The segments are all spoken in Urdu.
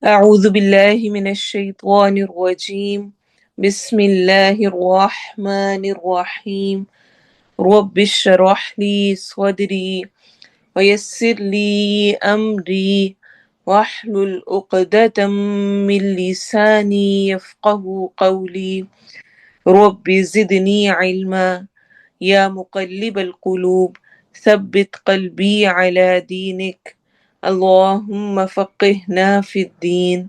أعوذ بالله من الشيطان الرجيم. بسم الله الرحمن الرحيم. رب اشرح لي صدري ويسر لي أمري واحلل عقدة من لساني يفقه قولي. رب زدني علما يا مقلب القلوب ثبت قلبي على دينك. اللهم فقهنا في الدين.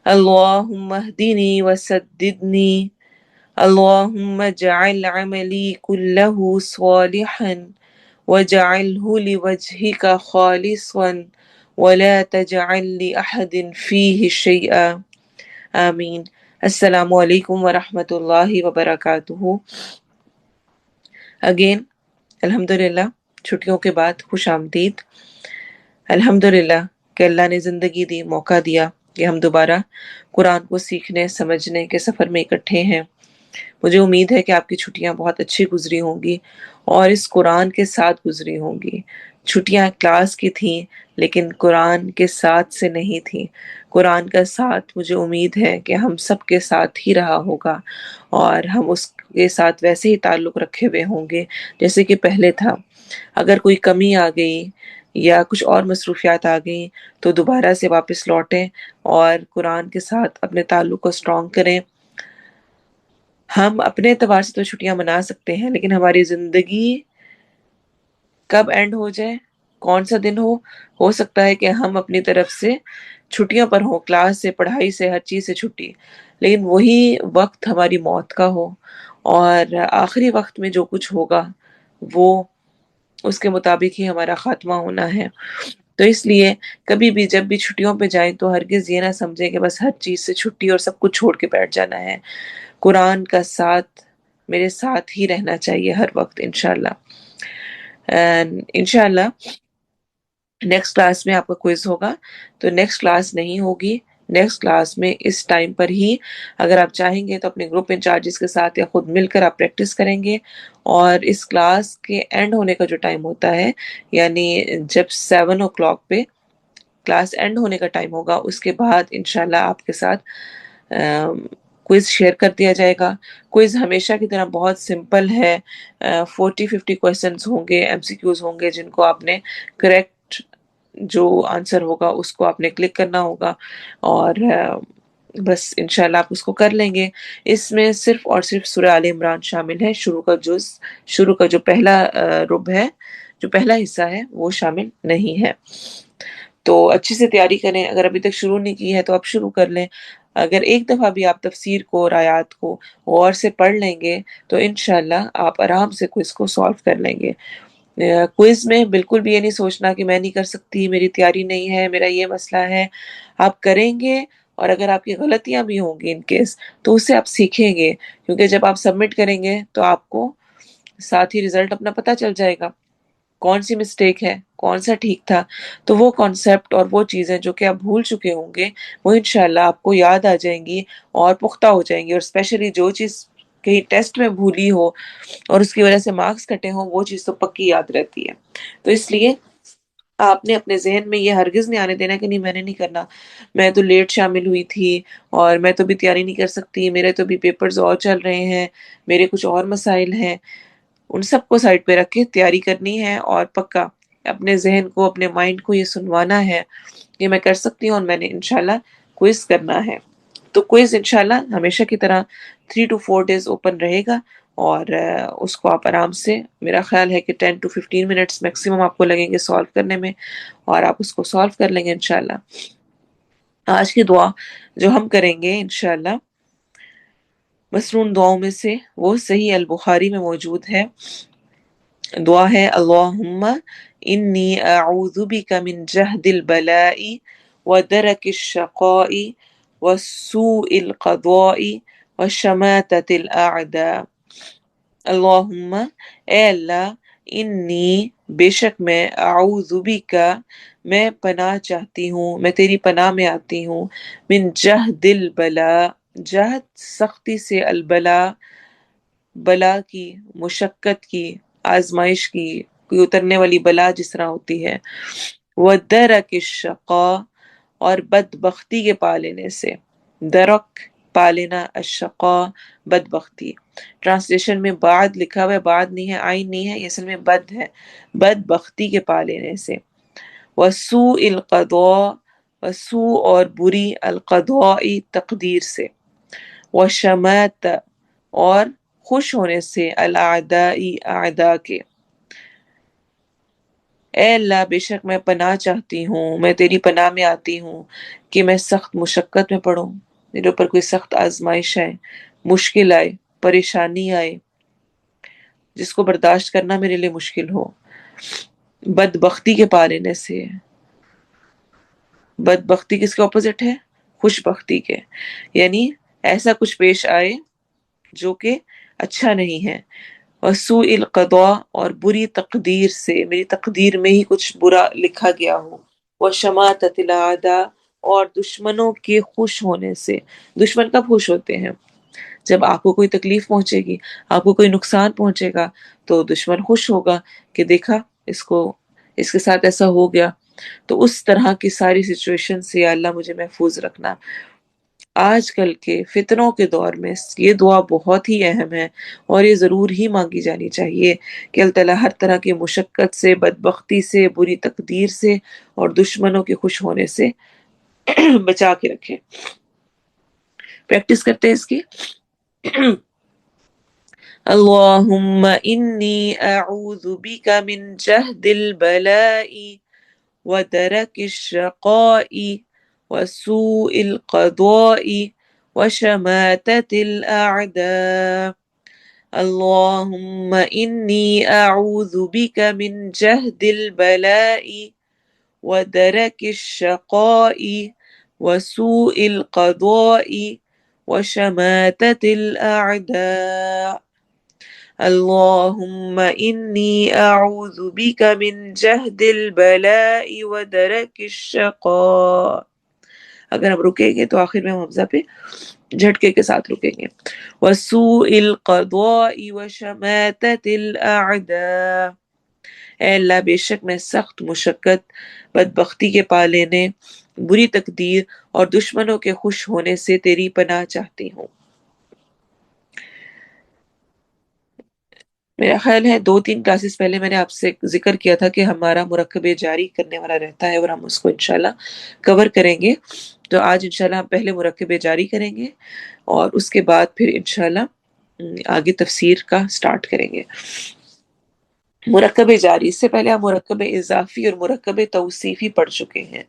اللهم اهدني وسددني. اللهم اجعل عملي كله صالحا واجعله لوجهك خالصا ولا تجعل لأحد فيه شيئا. آمین. السلام علیکم ورحمۃ اللہ وبرکاتہ. اگین الحمدللہ، چھٹیوں کے بعد خوش آمدید. الحمدللہ کہ اللہ نے زندگی دی، موقع دیا کہ ہم دوبارہ قرآن کو سیکھنے سمجھنے کے سفر میں اکٹھے ہیں. مجھے امید ہے کہ آپ کی چھٹیاں بہت اچھی گزری ہوں گی اور اس قرآن کے ساتھ گزری ہوں گی. چھٹیاں کلاس کی تھیں لیکن قرآن کے ساتھ سے نہیں تھیں. قرآن کا ساتھ مجھے امید ہے کہ ہم سب کے ساتھ ہی رہا ہوگا اور ہم اس کے ساتھ ویسے ہی تعلق رکھے ہوئے ہوں گے جیسے کہ پہلے تھا. اگر کوئی کمی آ گئی یا کچھ اور مصروفیات آ گئیں تو دوبارہ سے واپس لوٹیں اور قرآن کے ساتھ اپنے تعلق کو اسٹرانگ کریں. ہم اپنے اعتبار سے تو چھٹیاں منا سکتے ہیں لیکن ہماری زندگی کب اینڈ ہو جائے، کون سا دن ہو سکتا ہے کہ ہم اپنی طرف سے چھٹیوں پر ہوں، کلاس سے، پڑھائی سے، ہر چیز سے چھٹی، لیکن وہی وقت ہماری موت کا ہو اور آخری وقت میں جو کچھ ہوگا وہ اس کے مطابق ہی ہمارا خاتمہ ہونا ہے. تو اس لیے کبھی بھی جب بھی چھٹیوں پہ جائیں تو ہرگز یہ نہ سمجھیں کہ بس ہر چیز سے چھٹی اور سب کچھ چھوڑ کے بیٹھ جانا ہے. قرآن کا ساتھ میرے ساتھ ہی رہنا چاہیے ہر وقت انشاءاللہ. انشاءاللہ نیکسٹ کلاس میں آپ کا کوئز ہوگا، تو نیکسٹ کلاس نہیں ہوگی، نیکسٹ کلاس میں اس ٹائم پر ہی اگر آپ چاہیں گے تو اپنے گروپ انچارجز کے ساتھ یا خود مل کر آپ پریکٹس کریں گے. اور اس کلاس کے اینڈ ہونے کا جو ٹائم ہوتا ہے، یعنی جب 7 o'clock پہ کلاس اینڈ ہونے کا ٹائم ہوگا، اس کے بعد انشاءاللہ آپ کے ساتھ کوئز شیئر کر دیا جائے گا. کوئز ہمیشہ کی طرح بہت سمپل ہے. 40-50 کویسچنز ہوں گے، ایم سی کیوز ہوں گے جن کو آپ نے کریکٹ جو آنسر ہوگا اس کو آپ نے کلک کرنا ہوگا اور بس انشاءاللہ آپ اس کو کر لیں گے. اس میں صرف اور صرف سورہ آل عمران شامل ہے. شروع کا جو پہلا رب ہے، جو پہلا حصہ ہے وہ شامل نہیں ہے. تو اچھی سے تیاری کریں. اگر ابھی تک شروع نہیں کی ہے تو آپ شروع کر لیں. اگر ایک دفعہ بھی آپ تفسیر کو اور آیات کو غور سے پڑھ لیں گے تو انشاءاللہ آپ آرام سے کوئز کو سالو کر لیں گے. کوئز میں بالکل بھی یہ نہیں سوچنا کہ میں نہیں کر سکتی، میری تیاری نہیں ہے، میرا یہ مسئلہ ہے. آپ کریں گے اور اگر آپ کی غلطیاں بھی ہوں گی ان کیس تو اس سے آپ سیکھیں گے، کیونکہ جب آپ سبمٹ کریں گے تو آپ کو ساتھ ہی رزلٹ اپنا پتہ چل جائے گا کون سی مسٹیک ہے، کون سا ٹھیک تھا. تو وہ کانسیپٹ اور وہ چیزیں جو کہ آپ بھول چکے ہوں گے وہ انشاءاللہ آپ کو یاد آ جائیں گی اور پختہ ہو جائیں گی. اور اسپیشلی جو چیز کہیں ٹیسٹ میں بھولی ہو اور اس کی وجہ سے مارکس کٹے ہوں وہ چیز تو پکی یاد رہتی ہے. تو اس لیے آپ نے اپنے ذہن میں یہ ہرگز نہیں آنے دینا کہ نہیں میں نے نہیں کرنا، میں تو لیٹ شامل ہوئی تھی اور میں تو بھی تیاری نہیں کر سکتی، میرے تو بھی پیپرز اور چل رہے ہیں، میرے کچھ اور مسائل ہیں. ان سب کو سائڈ پہ رکھ کے تیاری کرنی ہے اور پکا اپنے ذہن کو، اپنے مائنڈ کو یہ سنوانا ہے کہ میں کر سکتی ہوں اور میں نے انشاءاللہ کوئز کرنا ہے. تو کوئز انشاءاللہ ہمیشہ کی طرح 3 to 4 days اوپن رہے گا اور اس کو آپ آرام سے، میرا خیال ہے کہ 10 to 15 minutes میکسیمم آپ کو لگیں گے سالو کرنے میں اور آپ اس کو سالو کر لیں گے انشاءاللہ. آج کی دعا جو ہم کریں گے انشاءاللہ مسنون دعاؤں میں سے وہ صحیح البخاری میں موجود ہے. دعا ہے اللہم انی اعوذ بک من جہد البلاء ودرک الشقاء وسوء القضاء وشماتت الاعداء. اللہم، اے اللہ، انی، بے شک میں، اعوذ بک، میں پناہ چاہتی ہوں، میں تیری پناہ میں آتی ہوں، من جہد البلاء، جہد سختی سے، البلا بلا کی، مشقت کی، آزمائش کی، کوئی اترنے والی بلا جس طرح ہوتی ہے، وَدَرَكِ الشَّقَاء، اور بدبختی کے پا لینے سے. درک پا لینا، الشقا بدبختی. ٹرانسلیشن میں بعد لکھا ہوا ہے، بعد نہیں ہے، آئین نہیں ہے، یہ اصل میں بد ہے، بدبختی کے پا لینے سے. وسوء القضاء، وسوء اور بری، القضاء تقدیر سے. وشمات اور خوش ہونے سے، الاعداء اعداء کے. اے اللہ بے شک میں پناہ چاہتی ہوں، میں تیری پناہ میں آتی ہوں کہ میں سخت مشقت میں پڑوں، میرے اوپر کوئی سخت آزمائش آئے، مشکل آئے، پریشانی آئے جس کو برداشت کرنا میرے لیے مشکل ہو. بدبختی کے پا لینے سے. بدبختی کس کے اپوزٹ ہے؟ خوش بختی کے. یعنی ایسا کچھ پیش آئے جو کہ اچھا نہیں ہے. وسوء القضاء اور بری تقدیر سے، میری تقدیر میں ہی کچھ برا لکھا گیا ہو. وشماتۃ الاعداء اور دشمنوں کے خوش ہونے سے. دشمن کب خوش ہوتے ہیں؟ جب آپ کو کوئی تکلیف پہنچے گی، آپ کو کوئی نقصان پہنچے گا تو دشمن خوش ہوگا کہ دیکھا اس کے ساتھ ایسا ہو گیا. تو اس طرح کی ساری سچویشن سے یا اللہ مجھے محفوظ رکھنا. آج کل کے فتنوں کے دور میں یہ دعا بہت ہی اہم ہے اور یہ ضرور ہی مانگی جانی چاہیے کہ اللہ تعالیٰ ہر طرح کی مشقت سے، بدبختی سے، بری تقدیر سے اور دشمنوں کے خوش ہونے سے بچا کے رکھے. پریکٹس کرتے ہیں اس کی. اللہم انی اعوذ بک من جہد البلاء ودرک الشقاء وسوء القضاء وشماتت الاعداء. اللہم انی اعوذ بک من جہد البلاء ودرک الشقاء وسوء القضاء وشماتت الاعداء. اللہم انی اعوذ بک من جہد البلاء ودرک الشقاء. اگر ہم رکیں گے تو آخر میں ہم حمزہ پہ جھٹکے کے ساتھ رکیں گے. وسوء القضاء وشماتت الاعداء. اے اللہ بے شک میں سخت مشقت، بدبختی کے پا لینے، بری تقدیر اور دشمنوں کے خوش ہونے سے تیری پناہ چاہتی ہوں. میرا خیال ہے 2-3 کلاسز پہلے میں نے آپ سے ذکر کیا تھا کہ ہمارا مرکب جاری کرنے والا رہتا ہے اور ہم اس کو انشاءاللہ کور کریں گے. تو آج انشاءاللہ ہم پہلے مرکب جاری کریں گے اور اس کے بعد پھر انشاءاللہ آگے تفسیر کا سٹارٹ کریں گے. مرکب جاری، اس سے پہلے ہم مرکب اضافی اور مرکب توصیفی پڑھ چکے ہیں.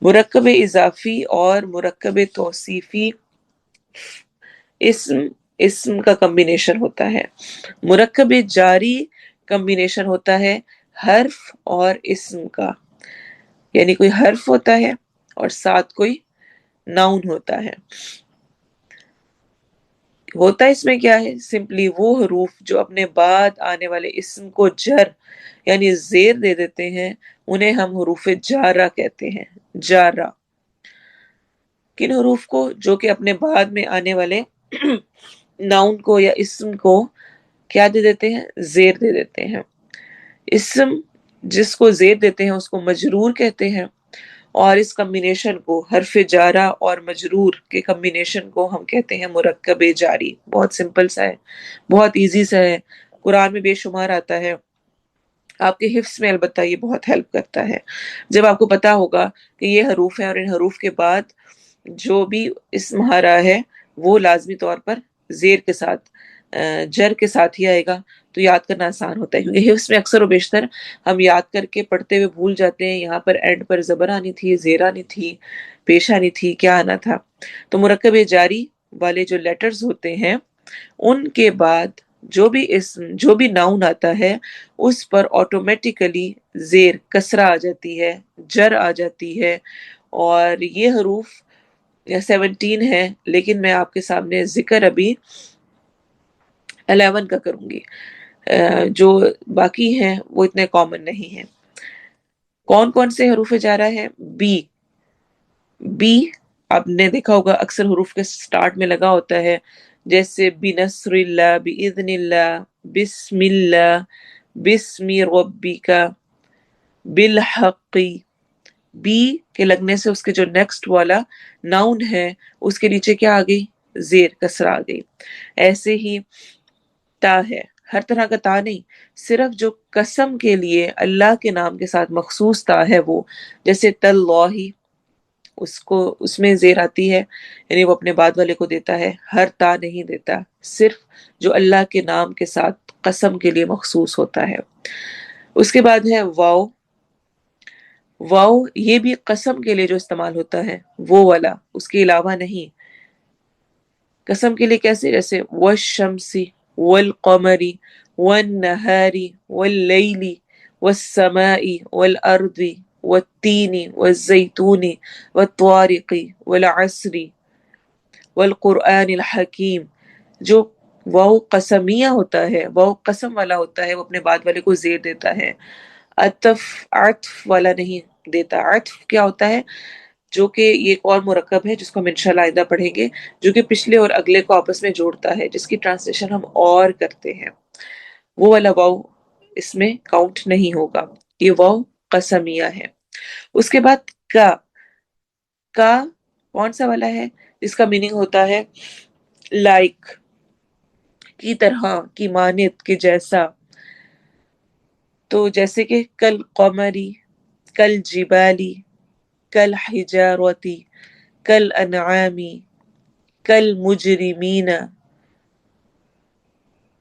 مرکب اضافی اور مرکب توصیفی اسم کا کمبینیشن ہوتا ہے. مرکب جاری کمبینیشن ہوتا ہے حرف اور اسم کا. یعنی کوئی حرف ہوتا ہے اور ساتھ کوئی ناؤن ہوتا ہے. ہوتا اس میں کیا ہے؟ سمپلی وہ حروف جو اپنے بعد آنے والے اسم کو جر یعنی زیر دے دیتے ہیں انہیں ہم حروف جارہ کہتے ہیں. جارہ کن حروف کو؟ جو کہ اپنے بعد میں آنے والے ناؤن کو یا اسم کو کیا دے دیتے ہیں؟ زیر دے دیتے ہیں. اسم جس کو زیر دیتے ہیں اس کو مجرور کہتے ہیں اور اس کمبینیشن کو حرف جارہ اور مجرور کے کمبینیشن کو ہم کہتے ہیں مرکب جاری. بہت سمپل سا ہے، بہت ایزی سا ہے، قرآن میں بے شمار آتا ہے. آپ کے حفظ میں البتہ یہ بہت ہیلپ کرتا ہے جب آپ کو پتا ہوگا کہ یہ حروف ہیں اور ان حروف کے بعد جو بھی اسم آ رہا ہے وہ لازمی طور پر زیر کے ساتھ جر کے ساتھ ہی آئے گا. تو یاد کرنا آسان ہوتا ہے کیونکہ حفظ میں اکثر و بیشتر ہم یاد کر کے پڑھتے ہوئے بھول جاتے ہیں یہاں پر اینڈ پر زبر آنی تھی، زیر آنی تھی، پیش آنی تھی، کیا آنا تھا. تو مرکب جاری والے جو لیٹرز ہوتے ہیں ان کے بعد جو بھی اسم جو بھی ناؤن آتا ہے اس پر آٹومیٹیکلی زیر کسرہ آ جاتی ہے، جر آ جاتی ہے. اور یہ حروف 17 ہے لیکن میں آپ کے سامنے ذکر ابھی 11 کا کروں گی. جو باقی ہیں وہ اتنے کامن نہیں ہیں. کون کون سے حروف جارہ ہیں؟ بی آپ نے دیکھا ہوگا اکثر حروف کے سٹارٹ میں لگا ہوتا ہے، جیسے بنصر اللہ، باذن اللہ، بسم اللہ، بسم ربک، بالحق، بی کے لگنے سے اس کے جو نیکسٹ والا ناؤن ہے اس کے نیچے کیا آ گئی؟ زیر، کسرہ آ گئی۔ ایسے ہی تا ہے، ہر طرح کا تا نہیں، صرف جو قسم کے لیے اللہ کے نام کے ساتھ مخصوص تا ہے وہ، جیسے تاللہ، اس میں زیر آتی ہے، یعنی وہ اپنے بعد والے کو دیتا ہے، ہر تا نہیں دیتا، صرف جو اللہ کے نام کے ساتھ قسم کے لیے مخصوص ہوتا ہے۔ اس کے بعد ہے واو۔ واو یہ بھی قسم کے لیے جو استعمال ہوتا ہے وہ والا، اس کے علاوہ نہیں۔ قسم کے لیے کیسے؟ جیسے والشمسی والقمری والنہاری واللیلی والسماء والارض والتین والزیتون والطارق والعصر والقرآن الحکیم۔ جو واو قسمیہ ہوتا ہے، واو قسم والا ہوتا ہے، وہ اپنے بعد والے کو زیر دیتا ہے۔ عطف والا نہیں دیتا۔ عطف کیا ہوتا ہے؟ جو کہ یہ ایک اور مرکب ہے جس کو ہم انشاءاللہ آئندہ پڑھیں گے، جو کہ پچھلے اور اگلے کو آپس میں جوڑتا ہے، جس کی ٹرانسلیشن ہم اور کرتے ہیں، وہ والا واو اس میں کاؤنٹ نہیں ہوگا، یہ واو قسمیہ ہے۔ اس کے بعد کا کون سا والا ہے؟ جس کا میننگ ہوتا ہے لائک، کی طرح، کی مانند، کی جیسا۔ تو جیسے کہ کل قمری، کل جبالی، کل حجارتی، کل انعامی، کل مجرمین،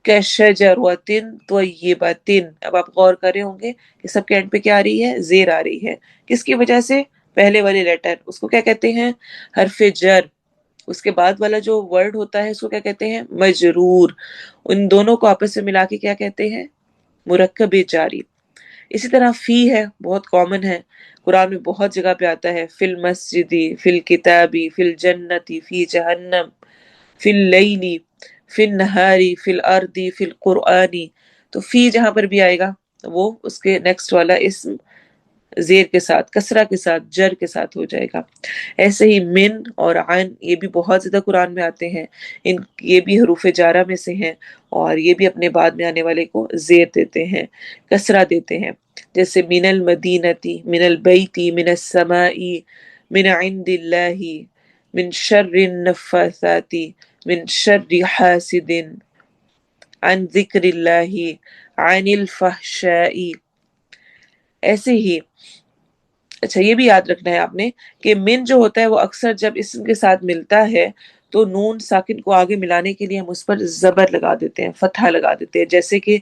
کشجرۃ طیبۃ۔ اب آپ غور کر رہے ہوں گے کہ سب کے اینڈ پہ کیا آ رہی ہے؟ زیر آ رہی ہے، کس کی وجہ سے؟ پہلے والے لیٹر، اس کو کیا کہتے ہیں؟ حرف جر۔ اس کے بعد والا جو ورڈ ہوتا ہے اس کو کیا کہتے ہیں؟ مجرور۔ ان دونوں کو آپس میں ملا کے کیا کہتے ہیں؟ مرکب جاری۔ اسی طرح فی ہے، بہت کامن ہے، قرآن میں بہت جگہ پہ آتا ہے، فی المسجدی، فی الکتابی، فی الجنتی، فی جہنم، فی اللیلی، فی النہاری، فی الارضی، فی القرآنی۔ تو فی جہاں پر بھی آئے گا وہ اس کے نیکسٹ والا اسم زیر کے ساتھ، کسرہ کے ساتھ، جر کے ساتھ ہو جائے گا۔ ایسے ہی من اور عن، یہ بھی بہت زیادہ قرآن میں آتے ہیں، یہ بھی حروف جارہ میں سے ہیں، اور یہ بھی اپنے بعد میں آنے والے کو زیر دیتے ہیں، کسرہ دیتے ہیں۔ جیسے من المدینتی، من البیتی، من السماء، من عند اللہ، من شر النفاثات، من شر حاسد، عن ذکر اللہ، عن الفحشاء۔ ایسے ہی اچھا یہ بھی یاد رکھنا ہے آپ نے کہ من جو ہوتا ہے وہ اکثر جب اسم کے ساتھ ملتا ہے تو نون ساکن کو آگے ملانے کے لیے ہم اس پر زبر لگا دیتے ہیں، فتحہ لگا دیتے ہیں، جیسے کہ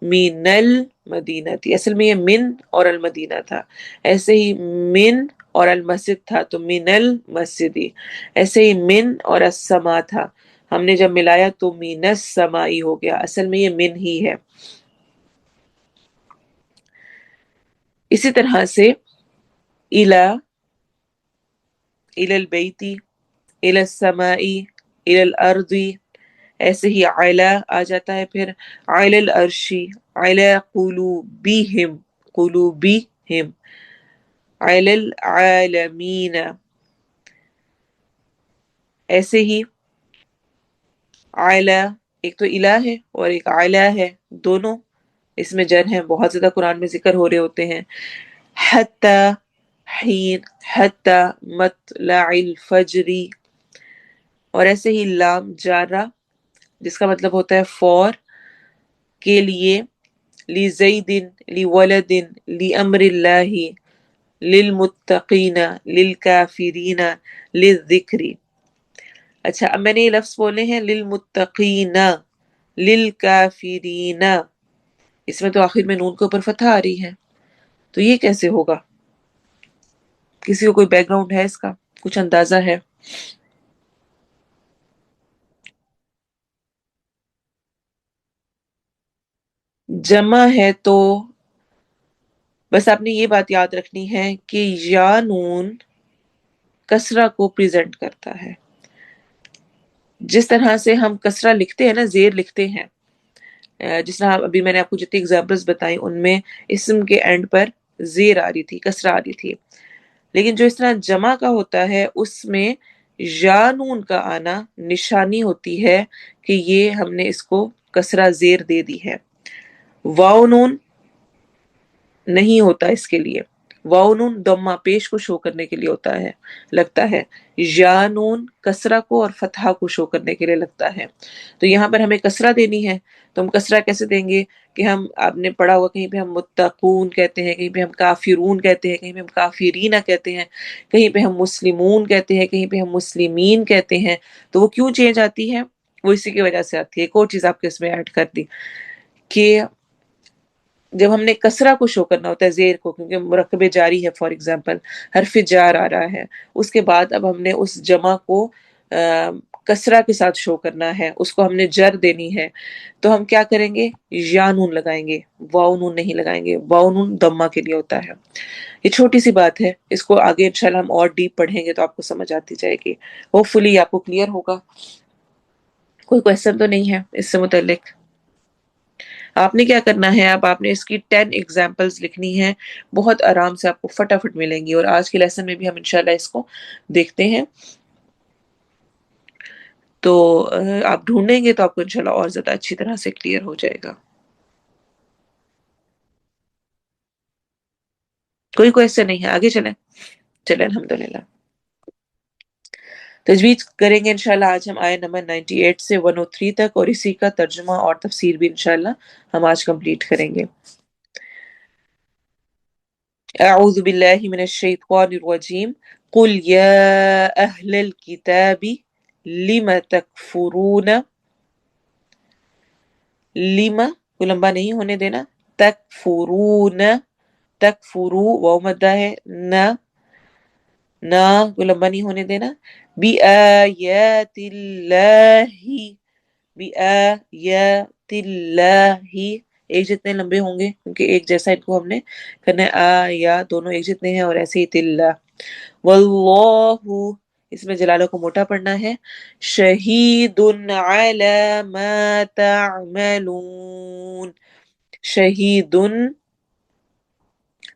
من المدینہ تھی، اصل میں یہ من اور المدینہ تھا۔ ایسے ہی من اور المسجد تھا تو من المسجدی۔ ایسے ہی من اور السما تھا، ہم نے جب ملایا تو من السمائی ہو گیا، اصل میں یہ من ہی ہے۔ اسی طرح سے الى البیت، الى السماء، الى الارض۔ ایسے ہی علی آ جاتا ہے، پھر علی العرش، علی قلوبہم، قلوبہم، علی العالمین۔ ایسے ہی علی، ایک تو الہ ہے اور ایک علی ہے، دونوں اس میں جر ہیں، بہت زیادہ قرآن میں ذکر ہو رہے ہوتے ہیں۔ حتی، حین، حتی مطلع الفجر۔ اور ایسے ہی لام جارہ جس کا مطلب ہوتا ہے فور، کے لیے، لزید، لولد، لامر اللہ، للمتقین، للکافرین، للذکر۔ اچھا اب میں نے یہ لفظ بولے ہیں للمتقین، للکافرین، اس میں تو آخر میں نون کے اوپر فتح آ رہی ہے، تو یہ کیسے ہوگا؟ کسی کو کوئی بیک گراؤنڈ ہے اس کا؟ کچھ اندازہ ہے؟ جمع ہے تو بس آپ نے یہ بات یاد رکھنی ہے کہ یا نون کسرہ کو پریزنٹ کرتا ہے، جس طرح سے ہم کسرہ لکھتے ہیں نا، زیر لکھتے ہیں، جس طرح ابھی میں نے آپ کو جتنی ایگزامپلس بتائی ان میں اسم کے اینڈ پر زیر آ رہی تھی، کسرہ آ رہی تھی، لیکن جو اس طرح جمع کا ہوتا ہے اس میں یا نون کا آنا نشانی ہوتی ہے کہ یہ ہم نے اس کو کسرہ زیر دے دی ہے۔ واو نون نہیں ہوتا اس کے لیے، واو نون دمہ پیش کو شو کرنے کے لیے ہوتا ہے لگتا ہے، یا نون کسرہ کو اور فتحہ کو شو کرنے کے لیے لگتا ہے. تو یہاں پر ہمیں کسرہ دینی ہے، تو ہم کسرہ کیسے دیں گے کہ ہم آپ نے پڑھا ہوا کہیں پہ ہم متقون کہتے ہیں، کہیں پہ ہم کافرون کہتے ہیں، کہیں پہ ہم کافرینہ کہتے ہیں، کہیں پہ ہم مسلمون کہتے ہیں، کہیں پہ ہم مسلمین کہتے ہیں. تو وہ کیوں چینج آتی ہے؟ وہ اسی کی وجہ سے آتی ہے. ایک اور چیز آپ کے اس میں ایڈ کر دی کہ جب ہم نے کسرہ کو شو کرنا ہوتا ہے زیر کو، کیونکہ مرکب جاری ہے، فار ایگزامپل حرف جار آ رہا ہے، اس کے بعد اب ہم نے اس جمع کو کسرہ کے ساتھ شو کرنا ہے، اس کو ہم نے جر دینی ہے، تو ہم کیا کریں گے؟ یا نون لگائیں گے، واو نون نہیں لگائیں گے. واو نون دمہ کے لیے ہوتا ہے. یہ چھوٹی سی بات ہے، اس کو آگے انشاءاللہ ہم اور ڈیپ پڑھیں گے تو آپ کو سمجھ آتی جائے گی. ہوپ فلی آپ کو کلیئر ہوگا. کوئی کوشچن تو نہیں ہے اس سے متعلق؟ آپ نے کیا کرنا ہے، اب آپ نے اس کی 10 ایگزامپلز لکھنی ہے، بہت آرام سے آپ کو فٹافٹ ملیں گی، اور آج کے لیسن میں بھی ہم انشاءاللہ اس کو دیکھتے ہیں. تو آپ ڈھونڈیں گے تو آپ کو انشاءاللہ اور زیادہ اچھی طرح سے کلیئر ہو جائے گا. کوئی کوشچن نہیں ہے؟ آگے چلیں. چلیں الحمدللہ. تجویز کریں گے انشاءاللہ آج ہم آیت نمبر 98 سے 103 تک، اور اسی کا ترجمہ اور تفسیر بھی انشاءاللہ ہم آج کمپلیٹ کریں گے. اعوذ باللہ من الشیطان الرجیم. قل یا اہل الکتاب لم تکفرون، لم کو لمبا نہیں ہونے دینا، تکفرون، تکفرو واو مدہ ہے، نہ نہ کو لمبا نہیں ہونے دینا، بِآیاتِ اللہ، بِآیاتِ اللہ، ایک جتنے لمبے ہوں گے کیونکہ ایک جیسا ان کو ہم نے کرنا ہے، آیا دونوں ایک جتنے ہیں، اور ایسے ہی تلہ. واللہ اس میں جلالہ کو موٹا پڑھنا ہے، شہید علی ما تعملون، شہید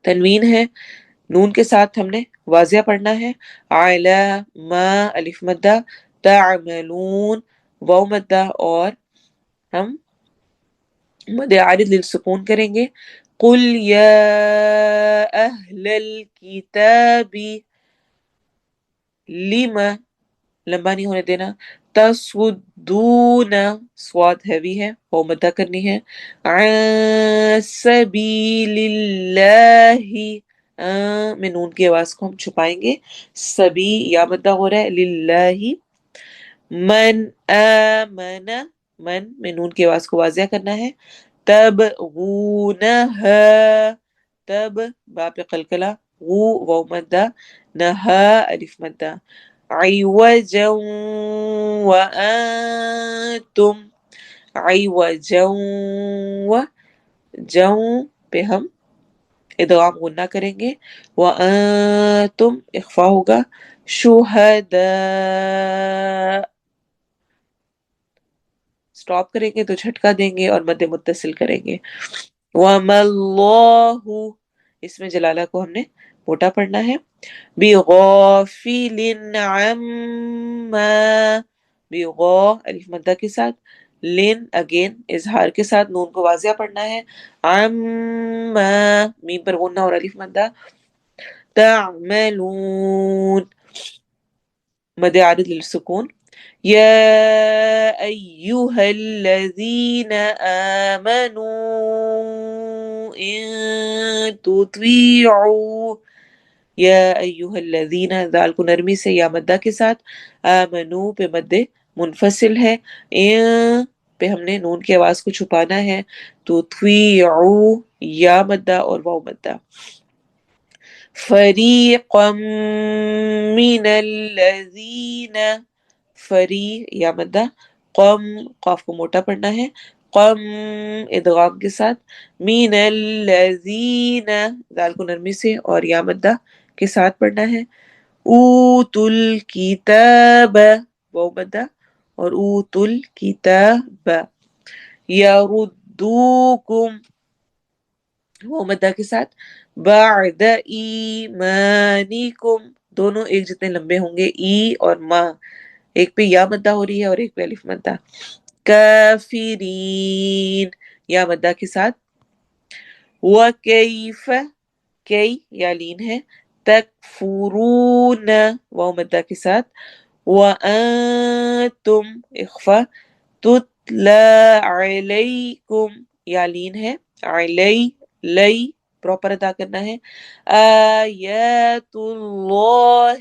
تنوین ہے، نون کے ساتھ ہم نے واضح پڑھنا ہے، علی ما الف مدہ، تعملون واو مدہ، اور ہم مد عارض للسکون کریں گے. قل یا اہل الکتاب لما لمبا نہیں ہونے دینا، تصدون سواد ہیوی ہے، واو مدہ کرنی ہے، عن سبیل اللہ، میں نون کی آواز کو ہم چھپائیں گے، سبی یا مدہ ہو رہا ہے، للہ، من آمن، من میں نون کی آواز کو واضح کرنا ہے، تبغونہا، تب با پہ قلقلہ، غو واو مدہ، نہا الف مدہ، عوجا وانتم، عوجا جوں پہ ہم ادغام غنہ کریں گے، وانتم اخفا ہوگا، شہداء سٹاپ کریں گے تو جھٹکا دیں گے اور مد متصل کریں گے. وَمَا اللَّهُ اس میں جلالہ کو ہم نے موٹا پڑھنا ہے، بِغَافِلٍ عَمَّا، بِغَا الف مدہ کے ساتھ، لن اگین اظہار کے ساتھ نون کو واضح پڑھنا ہے، عَمَّا میم پر غنہ اور الف مدہ، تعملون مد عارض للسکون، یا ایہا الذین آمنوا ان تطیعوا، یا ایہا الذین ذال کو نرمی سے یا مدہ کے ساتھ، آمنو پہ مد منفصل ہے، ان پہ ہم نے نون کی آواز کو چھپانا ہے، تطیعوا یا مدہ اور واو مدہ، فریقا من الذین، فری یا مدہ، قم قاف کو موٹا پڑھنا ہے، قم ادغام کے ساتھ، من الذین ذال کو نرمی سے اور یا مدہ کے ساتھ پڑھنا ہے، اوتوا الکتاب واو مدہ اور اوتوا الکتاب، یردوکم وہ مدہ کے ساتھ، بعد ایمانکم دونوں ایک جتنے لمبے ہوں گے، ای اور ما، ایک پہ یا مدہ ہو رہی ہے اور ایک پہ الف مدہ، کافرین یا مدہ کے ساتھ، وکیف کئی یا لین ہے، تکفرون واو مدہ کے ساتھ، وانتم اخفا، تتلا علیکم یا لین ہے، علی لئی پراپر ادا کرنا ہے، آیات اللہ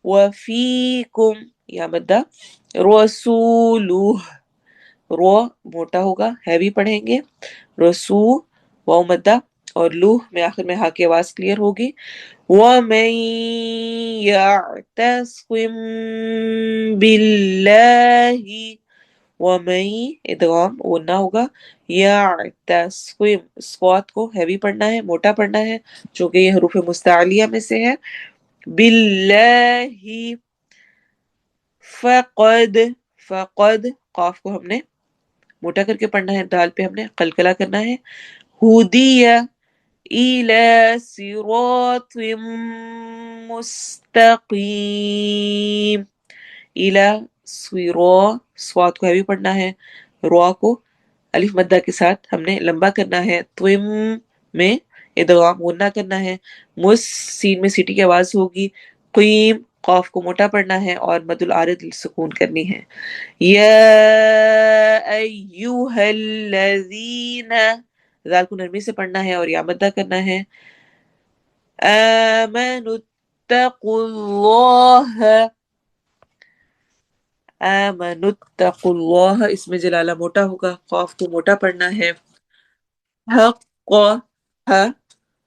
وفیکم یا مدہ، رسولہ رو موٹا ہوگا ہیوی پڑھیں گے، رسو واو مدہ، اور لوہ میں آخر میں ہا کی آواز کلیئر ہوگی، وَمَن يَعْتَصِمْ بِاللَّهِ وَمَن ادغام غنہ ہوگا، يَعْتَصِم اسقاط کو ہیوی پڑھنا ہے، موٹا پڑھنا ہے، چونکہ یہ حروف مستعلیہ میں سے ہے، بِاللَّهِ فقد فقد قاف کو ہم نے موٹا کر کے پڑھنا ہے، دال پہ ہم نے قلقلہ کرنا ہے، ہدیہ الى صراط مستقیم، الى صاد کو ہیوی پڑھنا ہے، را کو الف مدہ کے ساتھ ہم نے لمبا کرنا ہے، توم میں ادغام غنہ کرنا ہے، سین میں سیٹی کی آواز ہوگی، قیم قاف کو موٹا پڑھنا ہے اور مد العارض سکون کرنی ہے، یا ایوہا الذین ذال کو نرمی سے پڑھنا ہے اور یا مدہ کرنا ہے، آمنوا اتقوا اللہ، آمنوا اتقوا اللہ اس میں جلالہ موٹا ہوگا، قاف کو موٹا پڑھنا ہے، حق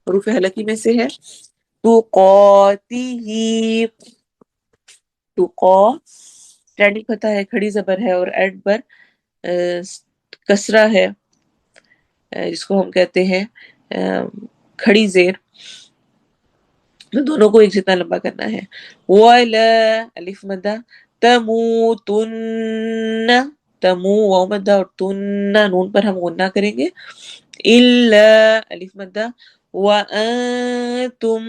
حروف حلقی میں سے ہے، تقاتہ تقا اسٹینڈنگ فتح ہے، کھڑی زبر ہے اور اینڈ پر کسرہ ہے، جس کو ہم کہتے ہیں کھڑی زیر، تو دونوں کو ایک جتنا لمبا کرنا ہے، وَلَا الف مدہ، تموتن تمو واو مدہ اور تن نون پر ہم غنہ کریں گے، الا الف مدہ، وَأَنتُم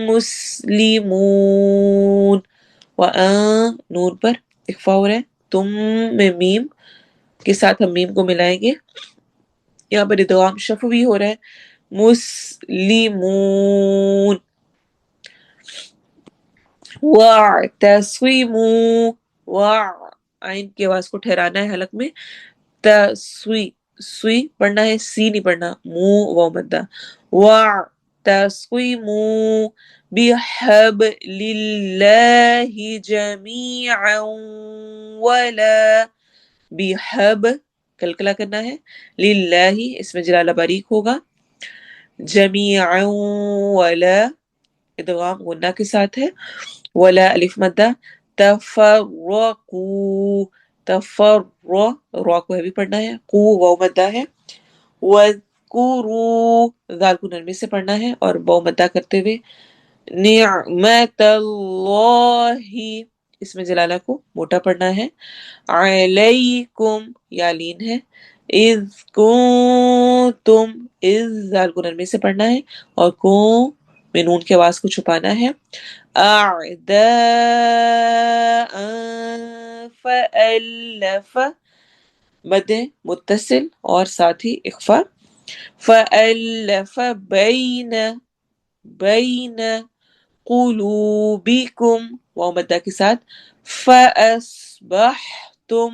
مسلمون، وَأَن نون پر اخفا ہو رہا ہے، تم میں میم کے ساتھ ہم میم کو ملائیں گے، یہاں پر ادغام شفوی ہو رہا ہے، مسلمون، وَاعْتَصِمُوا عین کی آواز کو ٹھہرانا ہے حلق میں، تسوی سوئی پڑھنا ہے، سی نہیں پڑھنا، منہ واو مدہ، وَاعْتَصِمُوا بِحَبْلِ اللَّهِ جَمِيعًا وَلَا بحب کلکلا کرنا ہے، للہ اس میں جلالہ باریک ہوگا، جمیعا ولا ادغام غنہ کے ساتھ ہے، ولا الف مدہ، تفرقوا را کو ہیوی پڑھنا ہے، قو واو مدہ ہے، وَاذْكُرُوا ذال کو نرمی سے پڑھنا ہے اور واو مدہ کرتے ہوئے، نعمت اللہ اس میں جلالہ کو موٹا پڑھنا ہے، علیکم یا لین ہے، اذ کنتم اذ ذال کو نرمی سے پڑھنا ہے اور کون میں نون کی آواز کو چھپانا ہے، اعداء فألف مد متصل اور ساتھ ہی اخفا، فألف بین قلوبکم واو مدہ کے ساتھ، فأصبحتم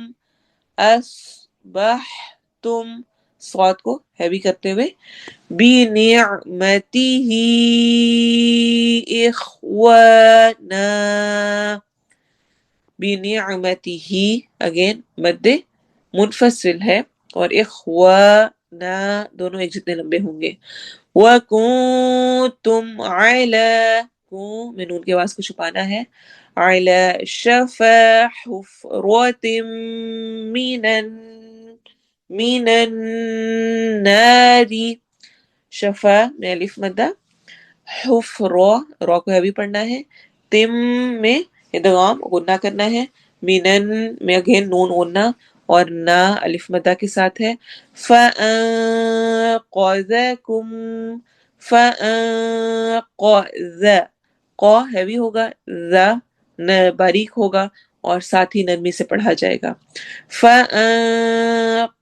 اصبحتم صاد کو ہیوی کرتے ہوئے، بنعمتہ اخوانا بنعمتہ اگین مد منفصل ہے اور اخوانا دونوں ایک جتنے لمبے ہوں گے، وَكُنتُمْ عَلَى کو میں نون کی آواز کو چھپانا ہے، عَلَى شَفَا حُفْرَةٍ مِّنَ النَّارِ شفا میں الف مدہ، حفرہ را کو ہیوی پڑھنا ہے، تم میں ادغام غنہ کرنا ہے، مینن میں اگین نون غنہ اور نا الف مدہ کے ساتھ ہے، فَأَنقَذَكُم فَأَنقَذَ قا ہیوی ہوگا، ذا باریک ہوگا اور ساتھ ہی نرمی سے پڑھا جائے گا، فَأَنقَذَكُم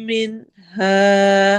مِّنْہَا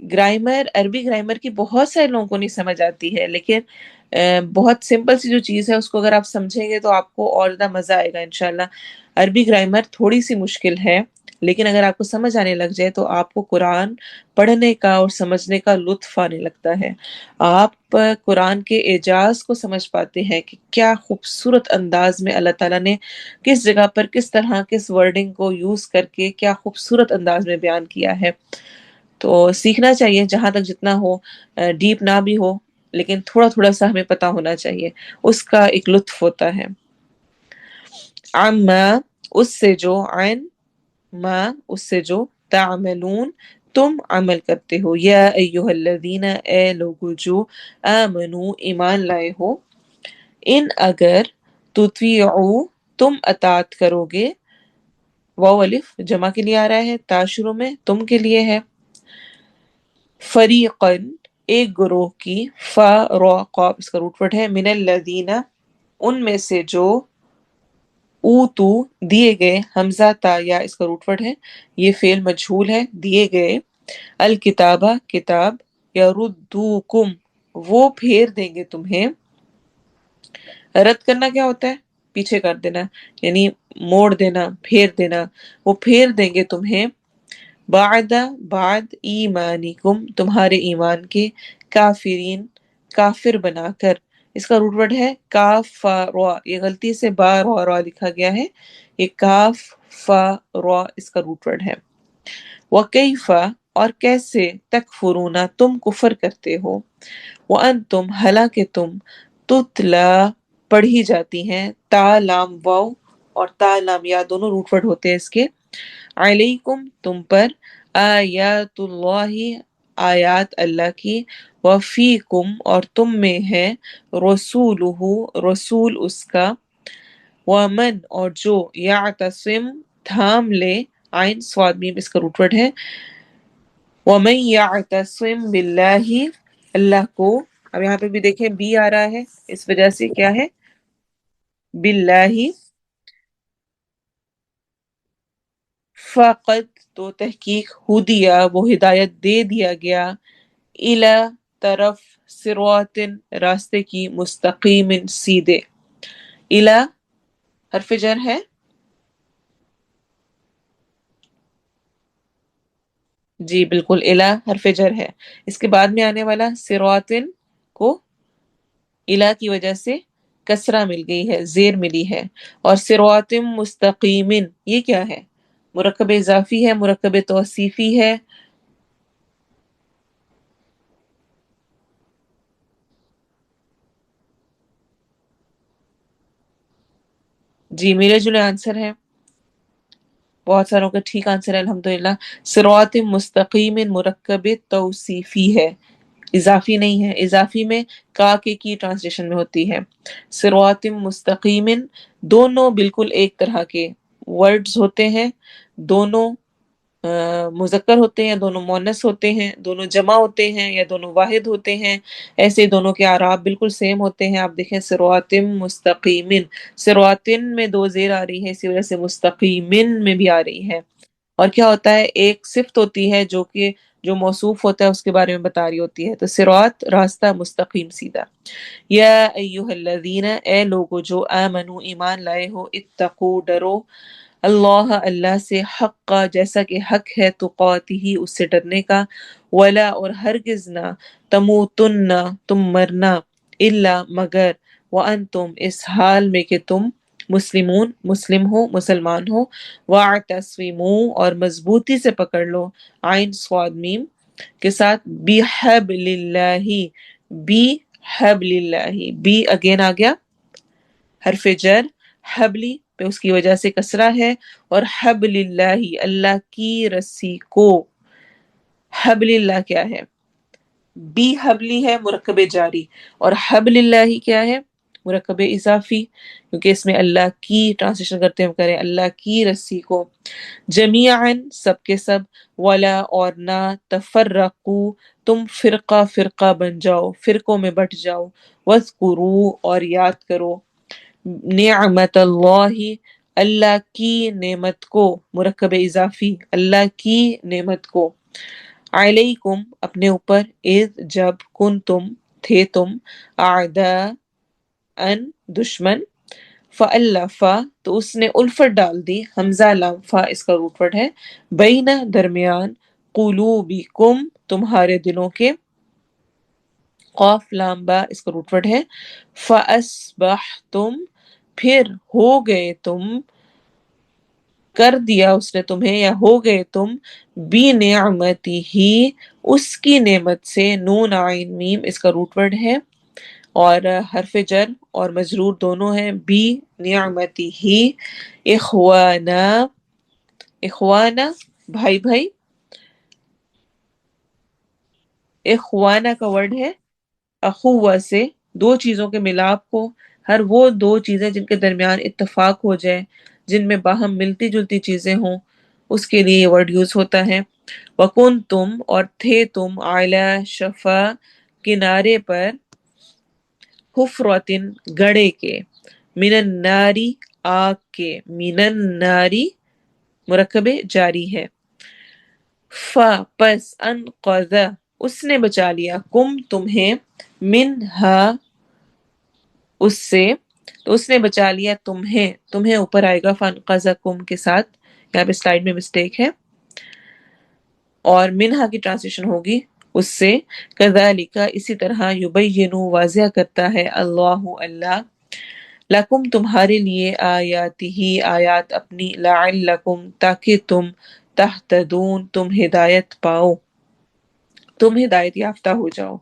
گرامر، عربی گرامر کی بہت سارے لوگوں کو نہیں سمجھ آتی ہے، لیکن بہت سمپل سی جو چیز ہے اس کو اگر آپ سمجھیں گے تو آپ کو اور زیادہ مزہ آئے گا انشاءاللہ۔ عربی گرامر تھوڑی سی مشکل ہے، لیکن اگر آپ کو سمجھ آنے لگ جائے تو آپ کو قرآن پڑھنے کا اور سمجھنے کا لطف آنے لگتا ہے۔ آپ قرآن کے اعجاز کو سمجھ پاتے ہیں کہ کیا خوبصورت انداز میں اللہ تعالیٰ نے کس جگہ پر کس طرح کس ورڈنگ کو یوز کر کے کیا خوبصورت انداز میں بیان کیا ہے۔ تو سیکھنا چاہیے جہاں تک جتنا ہو، ڈیپ نہ بھی ہو لیکن تھوڑا تھوڑا سا ہمیں پتہ ہونا چاہیے، اس کا ایک لطف ہوتا ہے۔ عما، اس سے جو، عین ما، اس سے جو، تعملون، تم عمل کرتے ہو، یا ایہا الذین، اے لوگو جو، آمنو، ایمان لائے ہو، ان اگر، تطیعو، تم اطاعت کرو گے، واو الف جمع کے لیے آ رہا ہے، تا شروع میں تم کے لیے ہے، فریقن، ایک گروہ کی، فا را قاف اس کا روٹ ورڈ ہے، من الذین، ان میں سے جو، اوتو، دیے گئے، حمزہ تا یا اس کا روٹ ورڈ ہے، یہ فعل مجہول ہے، دیے گئے، الکتابہ کتاب، یردوکم، وہ پھیر دیں گے تمہیں، رد کرنا کیا ہوتا ہے؟ پیچھے کر دینا، یعنی موڑ دینا، پھیر دینا، وہ پھیر دیں گے تمہیں، بعد، بعد، ایمانکم، تمہارے ایمان کے، کافرین، کافر بنا کر، اس کا روٹ ورڈ ہے کاف فا را، یہ غلطی سے با را را لکھا گیا ہے، یہ کاف فا را اس کا روٹ ورڈ ہے۔ وَكَيْفَ، اور کیسے، تکفرون، تم کفر کرتے ہو، وَأَنْتُمْ، حالانکہ تم، تتلا، پڑھی جاتی ہیں، تا لام واو اور تا لام یا دونوں روٹ ورڈ ہوتے ہیں اس کے، علیکم، تم پر، آیات اللہ، آیات اللہ کی، وفیکم، اور تم میں ہے، رسولہ، رسول اس کا، ومن، اور جو، یعتصم، تھام لے، عین صاد میم اس کا روٹ ورڈ ہے، ومن یعتصم باللہ، اللہ کو، اب یہاں پہ بھی دیکھیں بی آ رہا ہے، اس وجہ سے کیا ہے، باللہ، فقط، تو تحقیق، ہدیہ، وہ ہدایت دے دیا گیا، الی، طرف، صراط، راستے کی، مستقیم، سیدھے، الی، حرف جر ہے، جی بالکل، الی حرف جر ہے، اس کے بعد میں آنے والا صراط کو الی کی وجہ سے کسرہ مل گئی ہے، زیر ملی ہے، اور صراط مستقیم، یہ کیا ہے؟ مرکب اضافی ہے، مرکب توصیفی ہے، جی میرے جنہیں آنسر ہے، بہت ساروں کا ٹھیک آنسر ہے الحمدللہ، صراط مستقیم مرکب توصیفی ہے، اضافی نہیں ہے، اضافی میں کا کے کی ٹرانسلیشن میں ہوتی ہے، صراط مستقیم، دونوں بالکل ایک طرح کے ورڈز ہوتے ہیں، دونوں مذکر ہوتے ہیں، دونوں مؤنث ہوتے ہیں، دونوں جمع ہوتے ہیں یا دونوں واحد ہوتے ہیں، ایسے دونوں کے اعراب بالکل سیم ہوتے ہیں۔ آپ دیکھیں صراط مستقیم، صراطن میں دو زیر آ رہی ہے، اسی وجہ سے مستقیمن میں بھی آ رہی ہے، اور کیا ہوتا ہے، ایک صفت ہوتی ہے جو کہ جو موصوف ہوتا ہے اس کے بارے میں بتا رہی ہوتی ہے، تو صراط راستہ، مستقیم سیدھا۔ یا ایہا الذین، اے لوگو جو، آمنو، ایمان لائے ہو، اتقو، ڈرو، اللہ، اللہ سے، حق، جیسا کہ حق ہے، تقاتہ، اس سے ڈرنے کا، ولا، اور ہرگز نہ، تموتن، تم مرنا، الا، مگر، وانتم، اس حال میں کہ تم، مسلمون، مسلم ہو، مسلمان ہو، واعتصموا، اور مضبوطی سے پکڑ لو، عین صاد میم کے ساتھ، بحبل اللہ، بی حبل اللہ، بی اگین آ گیا حرف جر، حبلی پہ اس کی وجہ سے کسرہ ہے، اور حبل اللہ، اللہ کی رسی کو، حبل اللہ کیا ہے، بی حبلی ہے مرکب جاری، اور حبل اللہ کیا ہے، مرکب اضافی، کیونکہ اس میں اللہ کی ٹرانسلیشن کرتے ہم کریں اللہ کی رسی کو، جمیعاً، سب کے سب، ولا، اور نہ، تفرقو، تم فرقہ فرقہ بن جاؤ، فرقوں میں بٹ جاؤ، وذکروا، اور یاد کرو، نعمت اللہ، اللہ کی نعمت کو، مرکب اضافی، اللہ کی نعمت کو، علیکم اپنے اوپر، اذ جب، کن تم تھے تم، اعداء ان دشمن، فَأَلَّفَ تو اس نے الفت ڈال دی، حمزہ لام فا اس کا روٹ ورڈ ہے، بینہ درمیان، قلوبکم تمہارے دلوں کے، قاف لام با اس کا روٹ ورڈ ہے، فَأَصْبَحْتُمْ پھر ہو گئے تم، کر دیا اس نے تمہیں یا ہو گئے تم، بِنِعْمَتِهِ اس کی نعمت سے، نون عین میم اس کا روٹ ورڈ ہے، اور حرف جر اور مجرور دونوں ہیں، بی نعمتی ہی، اخوانا، اخوانا بھائی بھائی، اخوانا کا ورڈ ہے اخوہ سے، دو چیزوں کے ملاپ کو، ہر وہ دو چیزیں جن کے درمیان اتفاق ہو جائے، جن میں باہم ملتی جلتی چیزیں ہوں، اس کے لیے یہ ورڈ یوز ہوتا ہے۔ وَكُنْتُمْ تم اور تھے تم، عَلَى شفا کنارے پر، حفرتن گڑے کے، من الناری آگ کے، من الناری مرکب جاری ہے، پس انقذ اس نے بچا لیا، کم تمہیں، منہا اس سے، تو اس نے بچا لیا تمہیں، تمہیں اوپر آئے گا فانقذکم کے ساتھ، یہاں پہ سلائیڈ میں مسٹیک ہے، اور منہا کی ٹرانسلیشن ہوگی اس سے، کذالک اسی طرح، یبین واضح کرتا ہے، اللہ لکم تمہارے لیے، آیاتہ آیات اپنی، لعلکم تاکہ تم، تہتدون تم ہدایت پاؤ، تم ہدایت یافتہ ہو جاؤ۔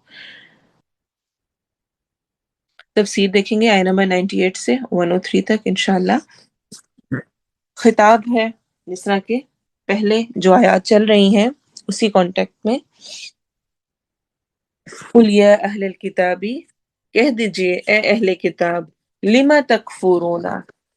تفسیر دیکھیں گے آیہ نمبر 98 سے 103 تک انشاءاللہ۔ خطاب ہے جس طرح کہ پہلے جو آیات چل رہی ہیں اسی کانٹیکٹ میں، قل یا اہل الکتابی کہہ دیجئے اے اہل کتاب، لما تکفرون